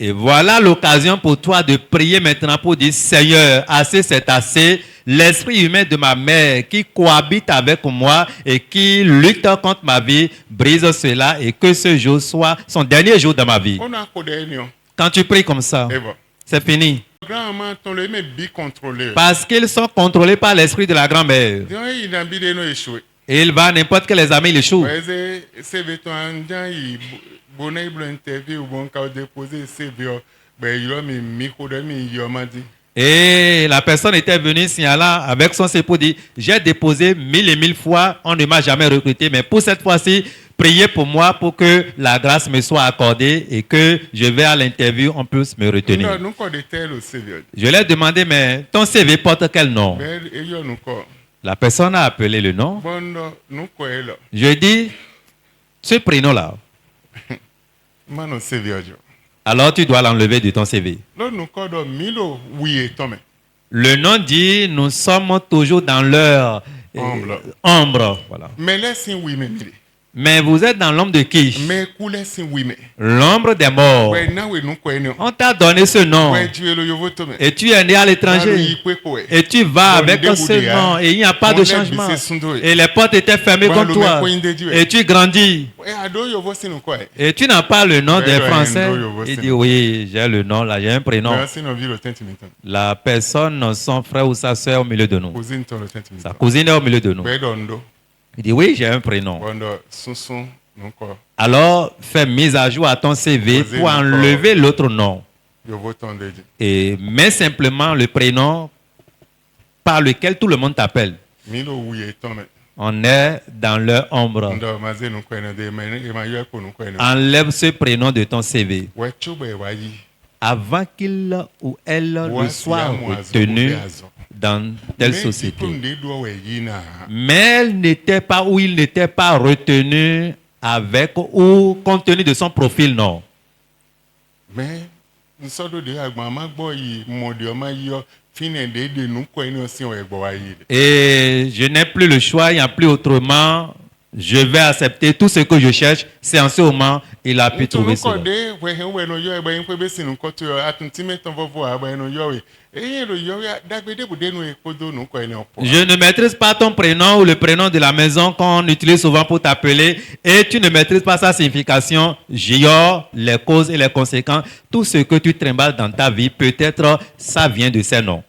Et voilà l'occasion pour toi de prier maintenant pour dire, Seigneur, assez c'est assez. L'esprit humain de ma mère qui cohabite avec moi et qui lutte contre ma vie, brise cela et que ce jour soit son dernier jour dans ma vie. Quand tu pries comme ça, c'est fini. Parce qu'ils sont contrôlés par l'esprit de la grand-mère. Et il va n'importe quel examen, il échoue. Et la personne était venue signalant avec son époux dit, j'ai déposé 1000 et 1000 fois, on ne m'a jamais recruté, mais pour cette fois-ci, priez pour moi pour que la grâce me soit accordée et que je vais à l'interview, on puisse me retenir. Je lui ai demandé, mais ton CV porte quel nom? La personne a appelé le nom. Je dis, ce prénom-là, alors tu dois l'enlever de ton CV. Le nom dit, nous sommes toujours dans leur ombre. Voilà. Mais vous êtes dans l'ombre de qui? Mais coulé si oui mais. L'ombre des morts. Ouais na we nous quoi non. On t'a donné ce nom. Ouais tu es le yovo to me. Et tu es né à l'étranger. Et tu vas avec ce nom. Et il n'y a pas de changement. Et les portes étaient fermées contre toi. Et tu grandis. Et tu n'as pas le nom des Français. Il dit oui, j'ai le nom là, j'ai un prénom. La personne, son frère ou sa soeur au milieu de nous. Sa cousine est au milieu de nous. Il dit oui, j'ai un prénom. Alors, fais mise à jour à ton CV pour enlever l'autre nom. Et mets simplement le prénom par lequel tout le monde t'appelle. On est dans leur ombre. Enlève ce prénom de ton CV. Avant qu'il ou elle le soit retenu dans telle société. Mais elle n'était pas ou il n'était pas retenu avec ou compte tenu de son profil, non. Mais et je n'ai plus le choix, il n'y a plus autrement. Je vais accepter tout ce que je cherche. C'est en ce moment il a pu trouver cela. Je ne maîtrise pas ton prénom ou le prénom de la maison qu'on utilise souvent pour t'appeler et tu ne maîtrises pas sa signification. J'ignore les causes et les conséquences. Tout ce que tu trimbales dans ta vie, peut-être ça vient de ces noms.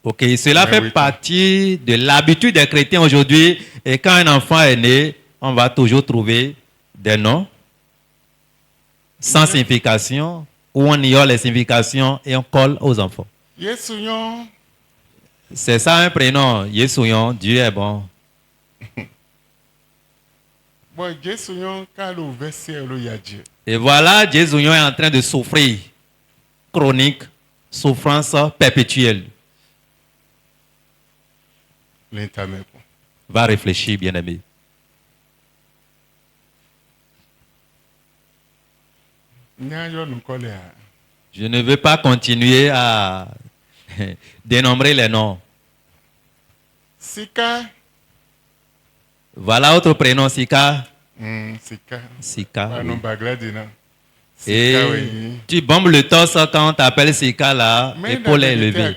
Ok, cela fait partie de l'habitude des chrétiens aujourd'hui. Et quand un enfant est né, on va toujours trouver des noms sans signification, où on ignore les significations et on colle aux enfants. C'est ça un prénom. Yesouyon, Dieu est bon. Et voilà, Yesouyon est en train de souffrir. Chronique, souffrance perpétuelle. Va réfléchir, bien-aimé. Je ne veux pas continuer à dénombrer les noms. Sika. Voilà autre prénom, Sika. Sika. Sika. Oui. Et tu bombes le torse quand on t'appelle Sika là, l'épaule est levée.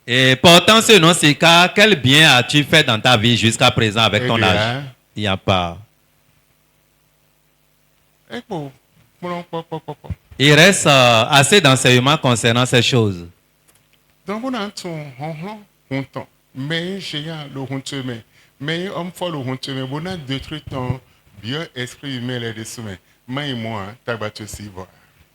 Et portant ce nom Sika, quel bien as-tu fait dans ta vie jusqu'à présent avec ton âge? Il n'y a pas. Il reste assez d'enseignements concernant ces choses.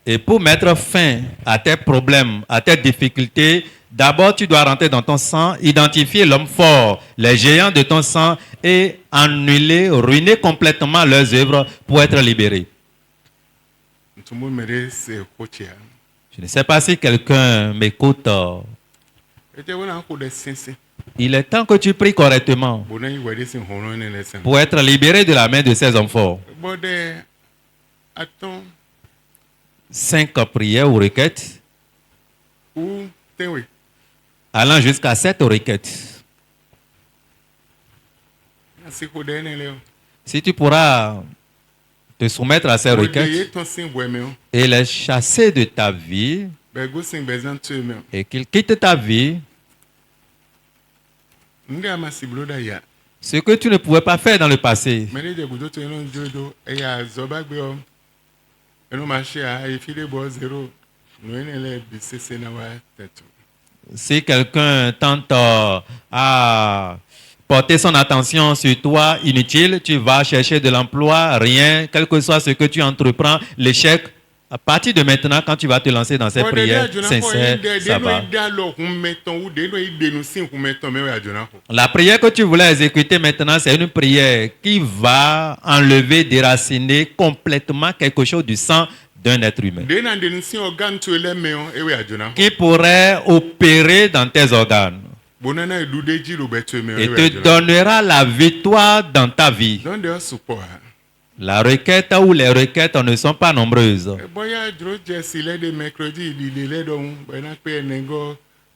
Et pour mettre fin à tes problèmes, à tes difficultés, d'abord tu dois rentrer dans ton sang, identifier l'homme fort, les géants de ton sang et annuler, ruiner complètement leurs œuvres pour être libéré. Je ne sais pas si quelqu'un m'écoute. Il est temps que tu pries correctement pour être libéré de la main de ces hommes forts. 5 prières ou requêtes, allant jusqu'à 7 requêtes. Si tu pourras te soumettre à ces requêtes et les chasser de ta vie et qu'ils quittent ta vie, ce que tu ne pouvais pas faire dans le passé. Si quelqu'un tente à porter son attention sur toi inutile, tu vas chercher de l'emploi, rien, quel que soit ce que tu entreprends, l'échec. À partir de maintenant, quand tu vas te lancer dans ces prières sincères, ça va. La prière que tu voulais exécuter maintenant, c'est une prière qui va enlever, déraciner complètement quelque chose du sang d'un être humain. Qui pourrait opérer dans tes organes et te donnera la victoire dans ta vie. La requête ou les requêtes ne sont pas nombreuses.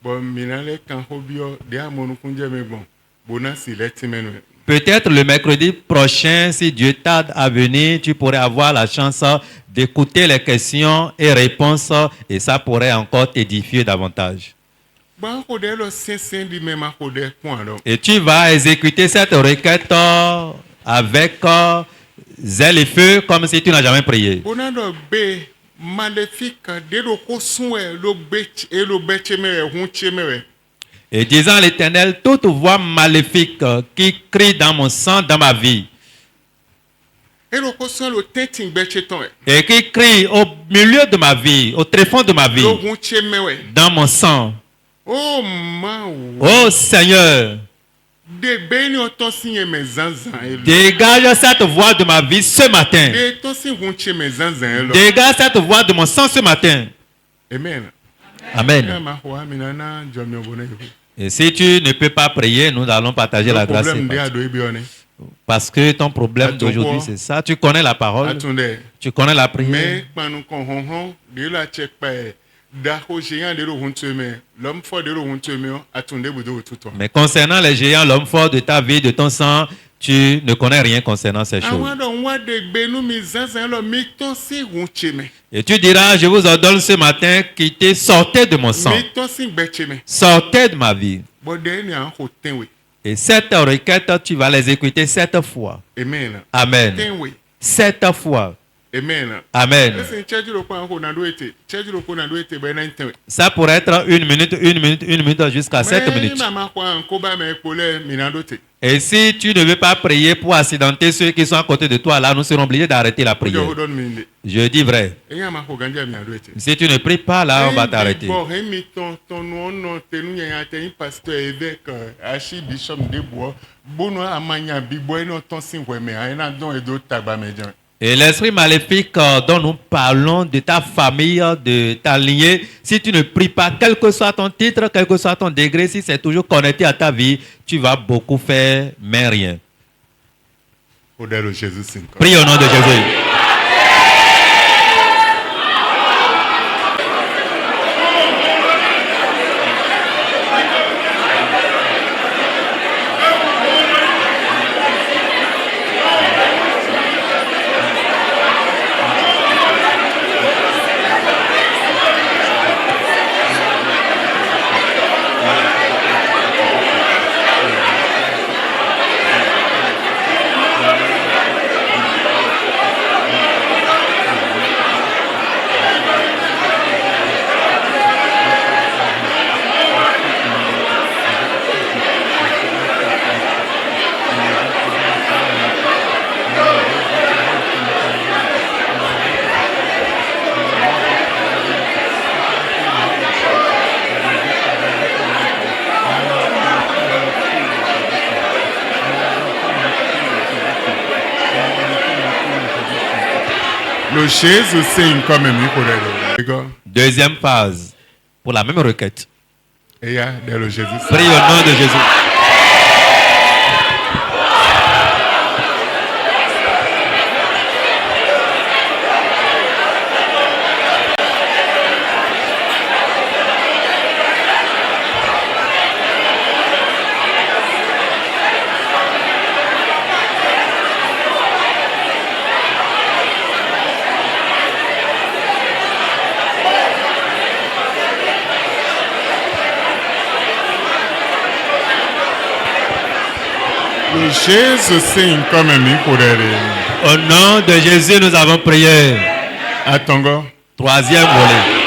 Bon, minale kan hobio de amonu kunje me bon. Bonasi letimenwe. Peut-être le mercredi prochain, si Dieu t'aide à venir, tu pourrais avoir la chance d'écouter les questions et réponses et ça pourrait encore t'édifier davantage. Ba ko de lo sensen di me ma ko de point donc. Et tu vas exécuter cette requête avec zèle et feu comme si tu n'as jamais prié. Bonado be maléfique de lo ko sunwe lo bet et lo betcheme huncheme. Et disant à l'Éternel, toute voix maléfique qui crie dans mon sang, dans ma vie, Et lo ko sun lo tenting betcheton. et qui crie au milieu de ma vie, au tréfonds de ma vie, Lo huncheme we. dans mon sang. Oh man. Oh Seigneur, De beni oton sinye me zanzan elo. dégage cette voix de ma vie ce matin. De ton sin hunche me zanzan elo. Dégage cette voix de mon sang ce matin. Amen. Amen. Ma hoa minana jomyo bone yo. Et si tu ne peux pas prier, nous allons partager la grâce. Problème de ado ibione. Parce que ton problème d'aujourd'hui, c'est ça. Tu connais la parole, Atunde. tu connais la prière. Mais panu kon honhon de la check pa da ko jeyan de lo hunteme. L'homme fort de lo hunteme atunde budo tuto. Mais concernant les géants, l'homme fort de ta vie, de ton sang, tu ne connais rien concernant ces choses. Awa don wa de benu mi zanzan lo mi ton si huncheme. Et tu diras, je vous ordonne ce matin, quittez, sortez de mon sang, Mi ton si betcheme. sortez de ma vie. Bo de ni an ho tenwe. Et cette requête, tu vas l'exécuter 7 fois. Amen. Amen. Tenwe. 7 fois. Amen. Amen. Listen, cheji lo kwa ho na do ete. Cheji lo ko na do ete be na tenwe. Ça pourrait être 1 minute, 1 minute, 1 minute jusqu'à 7 minutes. Maman kwa ko ba me pole minandote. Et si tu ne veux pas prier pour accidenter ceux qui sont à côté de toi, là, nous serons obligés d'arrêter la prière. Yo don minde. Je dis vrai. Eya ma ko ganja minandote. Si tu ne pries pas, là, on va t'arrêter. Bon, mi ton non tenu ya te pasteur évêque archi bishop de bois. Bono amanya bibo eno ton sin weme ena don edo tagba mejan. Et l'esprit maléfique dont nous parlons, de ta famille, de ta lignée, si tu ne pries pas, quel que soit ton titre, quel que soit ton degré, si c'est toujours connecté à ta vie, tu vas beaucoup faire, mais rien. Au nom de Jésus, c'est Prie au nom de Jésus. Le Jésus, c'est une comme un. Deuxième phase, pour la même requête. Et ya, de le Jésus. Prie au nom de Jésus. Le Jésus, c'est une comme un. Au nom de Jésus, nous avons prié. Atongo. Troisième volet.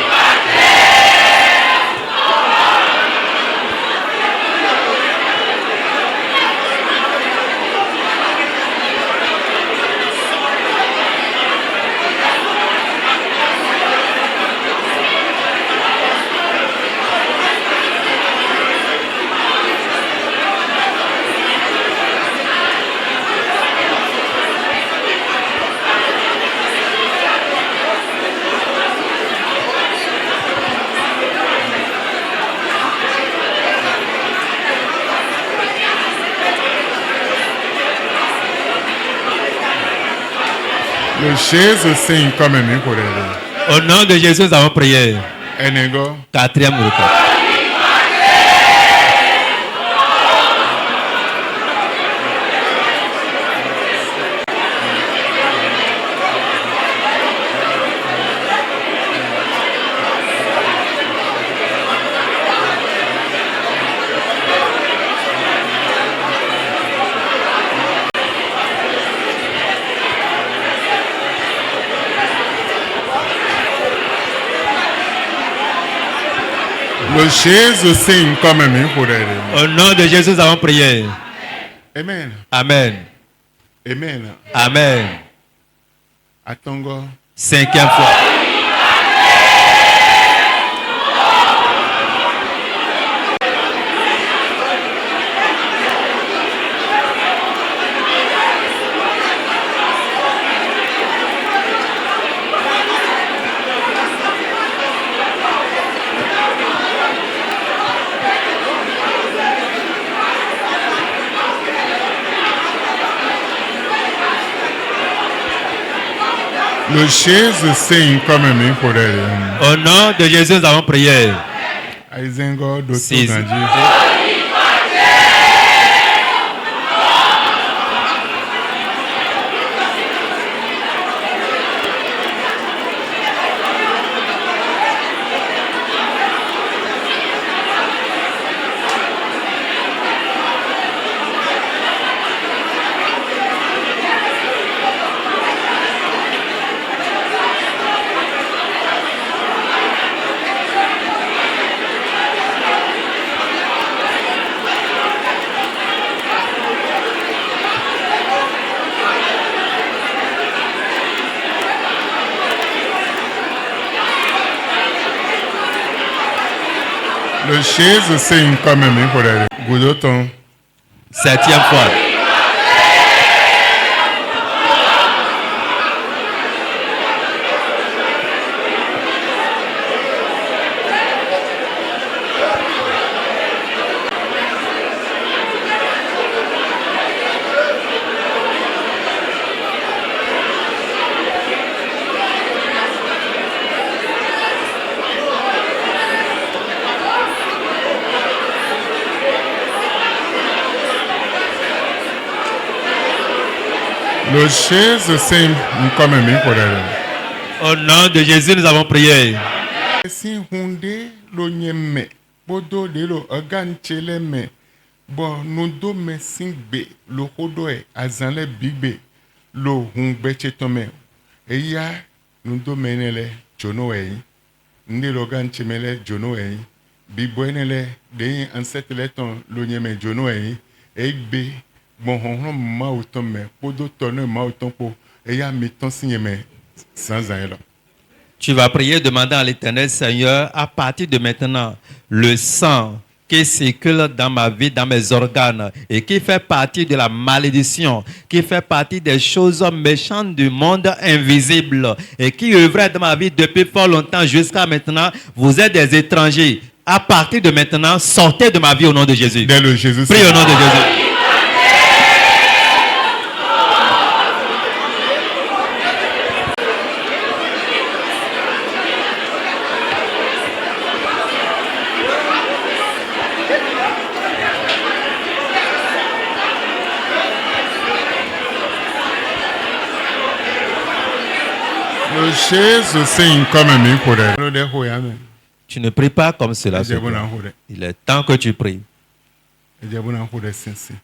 Le Jésus, c'est une comme un. Au nom de Jésus, nous avons prié. Enego. Quatrième requête. Le Jésus sing comme me pour elle. Au nom de Jésus, nous avons prié. Amen. Amen. Amen. Amen. Atongo. 5e fois. Le Jésus sing comme me pour elle. Au nom de Jésus, nous avons prié. Aizengo do Six. Ganji. Le Jésus sing comme me pour elle. Goudoton. 7e fois. Le Jésus sing comme me pour elle. Au nom de Jésus, nous avons prié. Si hunde lo nyeme bodo de lo oganchele me bo nudo me singbe lo hodo e azanle bigbe lo hungbe chetome eya nudo menele jono e ndi lo ganchemele jono e bigbo enele de ansetle ton lo nyeme jono e egbe bon honron ma otome bodo tonne ma otompo eya miton sinyeme sans aelo. Tu vas prier demandant à l'Éternel, Seigneur, à partir de maintenant, le sang qui circule dans ma vie, dans mes organes, et qui fait partie de la malédiction, qui fait partie des choses méchantes du monde invisible, et qui œuvrait dans ma vie depuis fort longtemps jusqu'à maintenant, vous êtes des étrangers. À partir de maintenant, sortez de ma vie au nom de Jésus. Dès le Jésus. Prie au nom de Jésus. Le Jésus sing comme me pour elle. Tu ne pries pas comme cela. Il est temps que tu pries.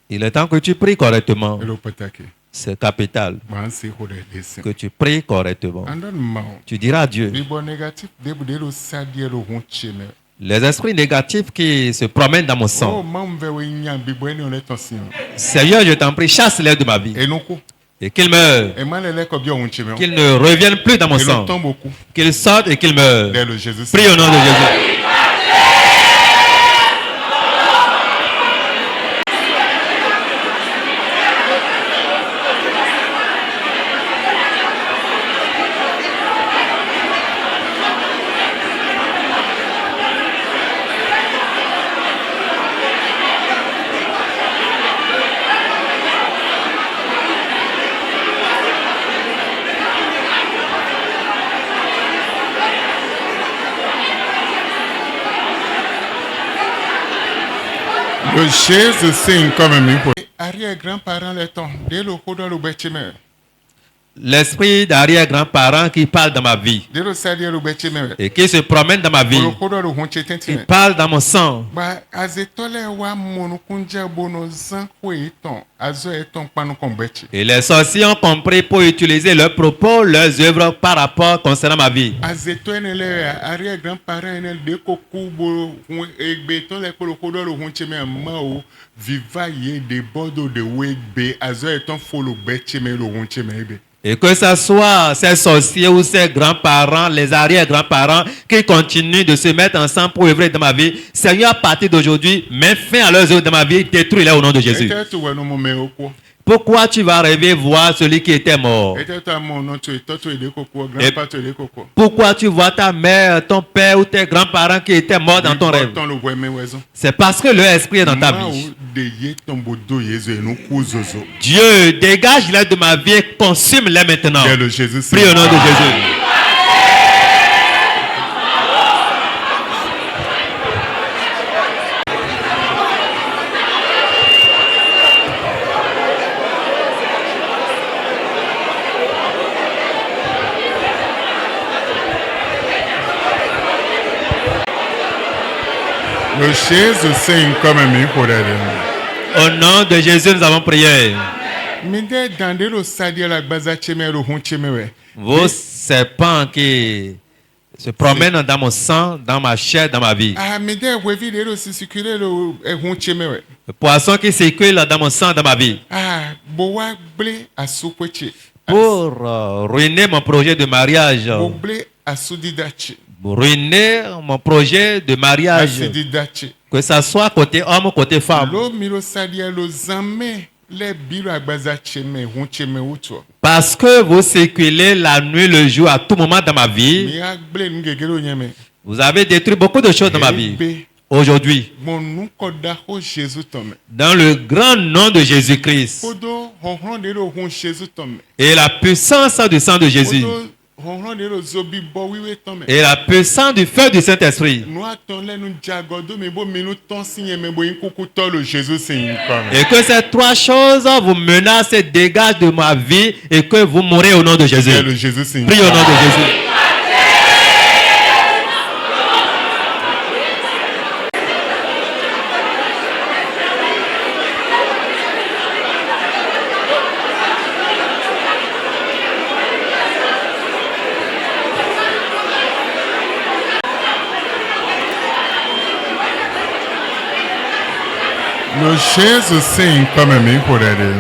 Il est temps que tu pries correctement. C'est capital que tu pries correctement. Tu diras à Dieu. Les esprits négatifs qui se promènent dans mon sang. Seigneur, je t'en prie, chasse-les de ma vie. Et qu'ils meurent. Qu'ils ne reviennent plus dans mon sang. Qu'ils sortent et qu'ils meurent. Prie au nom de Jésus. Le Jésus sing comme me pour arrière-grand-parents les temps dès le coup dans le bâtiment. l'esprit d'arrière-grand-parent qui parle dans ma vie Dero sadia lo beche mewe. et qui se promène dans ma vie, Olokodo lo hunche qui tentime. parle dans mon sang. Ba azetole wa mono kunja bono zan ko eton. Azo eton panu kon beche. Et les sorciers ont compris pour utiliser leurs propos, leurs œuvres par rapport concernant ma vie. Azetone le arrière grand-parent enel de koku bo egbe ton le kolokodo lo hunche me mao viva ye de bodo de wegbe azo eton folo beche me lo hunche me ebe. Et que ce soit ces sorciers ou ces grands-parents, les arrière-grands-parents qui continuent de se mettre ensemble pour œuvrer dans ma vie, Seigneur, à partir d'aujourd'hui, mets fin à leurs œuvres dans ma vie, détruis-les au nom de Jésus. Ete tu wenu mo me oko. Pourquoi tu vas rêver voir celui qui était mort? Ete ta mo no tu toto ede koko grand-pa tu ede koko. Pourquoi tu vois ta mère, ton père ou tes grands-parents qui étaient morts dans ton rêve? Ton lo weme wezo. C'est parce que leur esprit est dans ta Mao vie. de ye tombo do yezo enu kuzozo. Dieu, dégage-les de ma vie et consume-les maintenant. Dieu le Jésus. Prie au nom de Jésus. Le Jésus c'est comme mi kodere. Au nom de Jésus, nous avons prié. Minde dande lo sadia la gbaza cheme lo hun chemewe. Vos serpents qui se promènent dans mon sang, dans ma chair, dans ma vie. Ah minde wevi de lo sisikule lo hun chemewe. Le poisson qui circule dans mon sang, dans ma vie. Ah bowa ble asukweche. Pour ruiner mon projet de mariage. Bo ble asudidache. Pour ruiner mon projet de mariage. Asididache. Que ça soit côté homme ou côté femme. Lo miro sadia lo zame le biro agbaza cheme hun cheme uto. Parce que vous circulez la nuit, le jour, à tout moment dans ma vie. Mi agble ngegero nyame. Vous avez détruit beaucoup de choses dans ma vie. Ebe Aujourd'hui, mon nu koda ho Jésus tome. dans le grand nom de Jésus-Christ Kodo honhon de lo hun Jésus tome. et la puissance du sang de Jésus Kodo honhon de lo zobi bo wiwe tome. et la puissance du feu du Saint-Esprit, Nous attendons nous jagodo mais bon mais nous ton signe mais bon inkuku to le Jésus c'est comme. et que ces trois choses vous menacent et dégagent de ma vie et que vous mourrez au nom de Jésus. Le Jésus c'est. Prie au nom de Jésus. Le Jésus c'est comme mi kodere.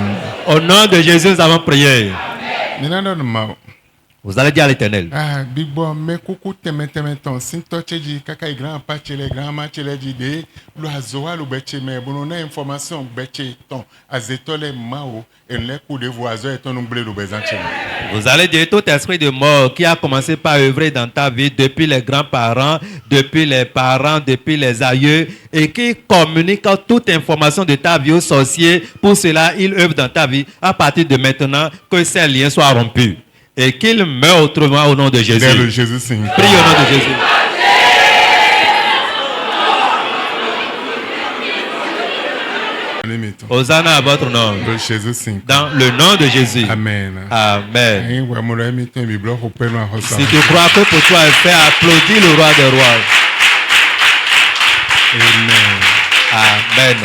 Au nom de Jésus, nous avons prié. Nina no ma. Vous allez dire à l'Éternel. Ah big boy me kuku teme ton sin tocheji kaka grand pa chele grand ma chele ji de lo azoa lo beche me bono na information beche ton azetole mao enle ku de voisin ton umble lo bezanche. Vous allez dire tout esprit de mort qui a commencé par œuvrer dans ta vie depuis les grands-parents, depuis les parents, depuis les aïeux et qui communique toute information de ta vie aux sorciers. Pour cela, il œuvre dans ta vie. À partir de maintenant, que ces liens soient rompus et qu'il meure autrement au nom de Jésus. Le Jésus c'est. Prie au nom de Jésus. Hosanna à votre nom. Le Jésus c'est. Dans le nom de Jésus. Amen. Amen. Ayin wa mo ra mi ten bi block pe no hosa. Si tu crois que pour toi est fait, applaudis le roi des rois. Amen. Amen.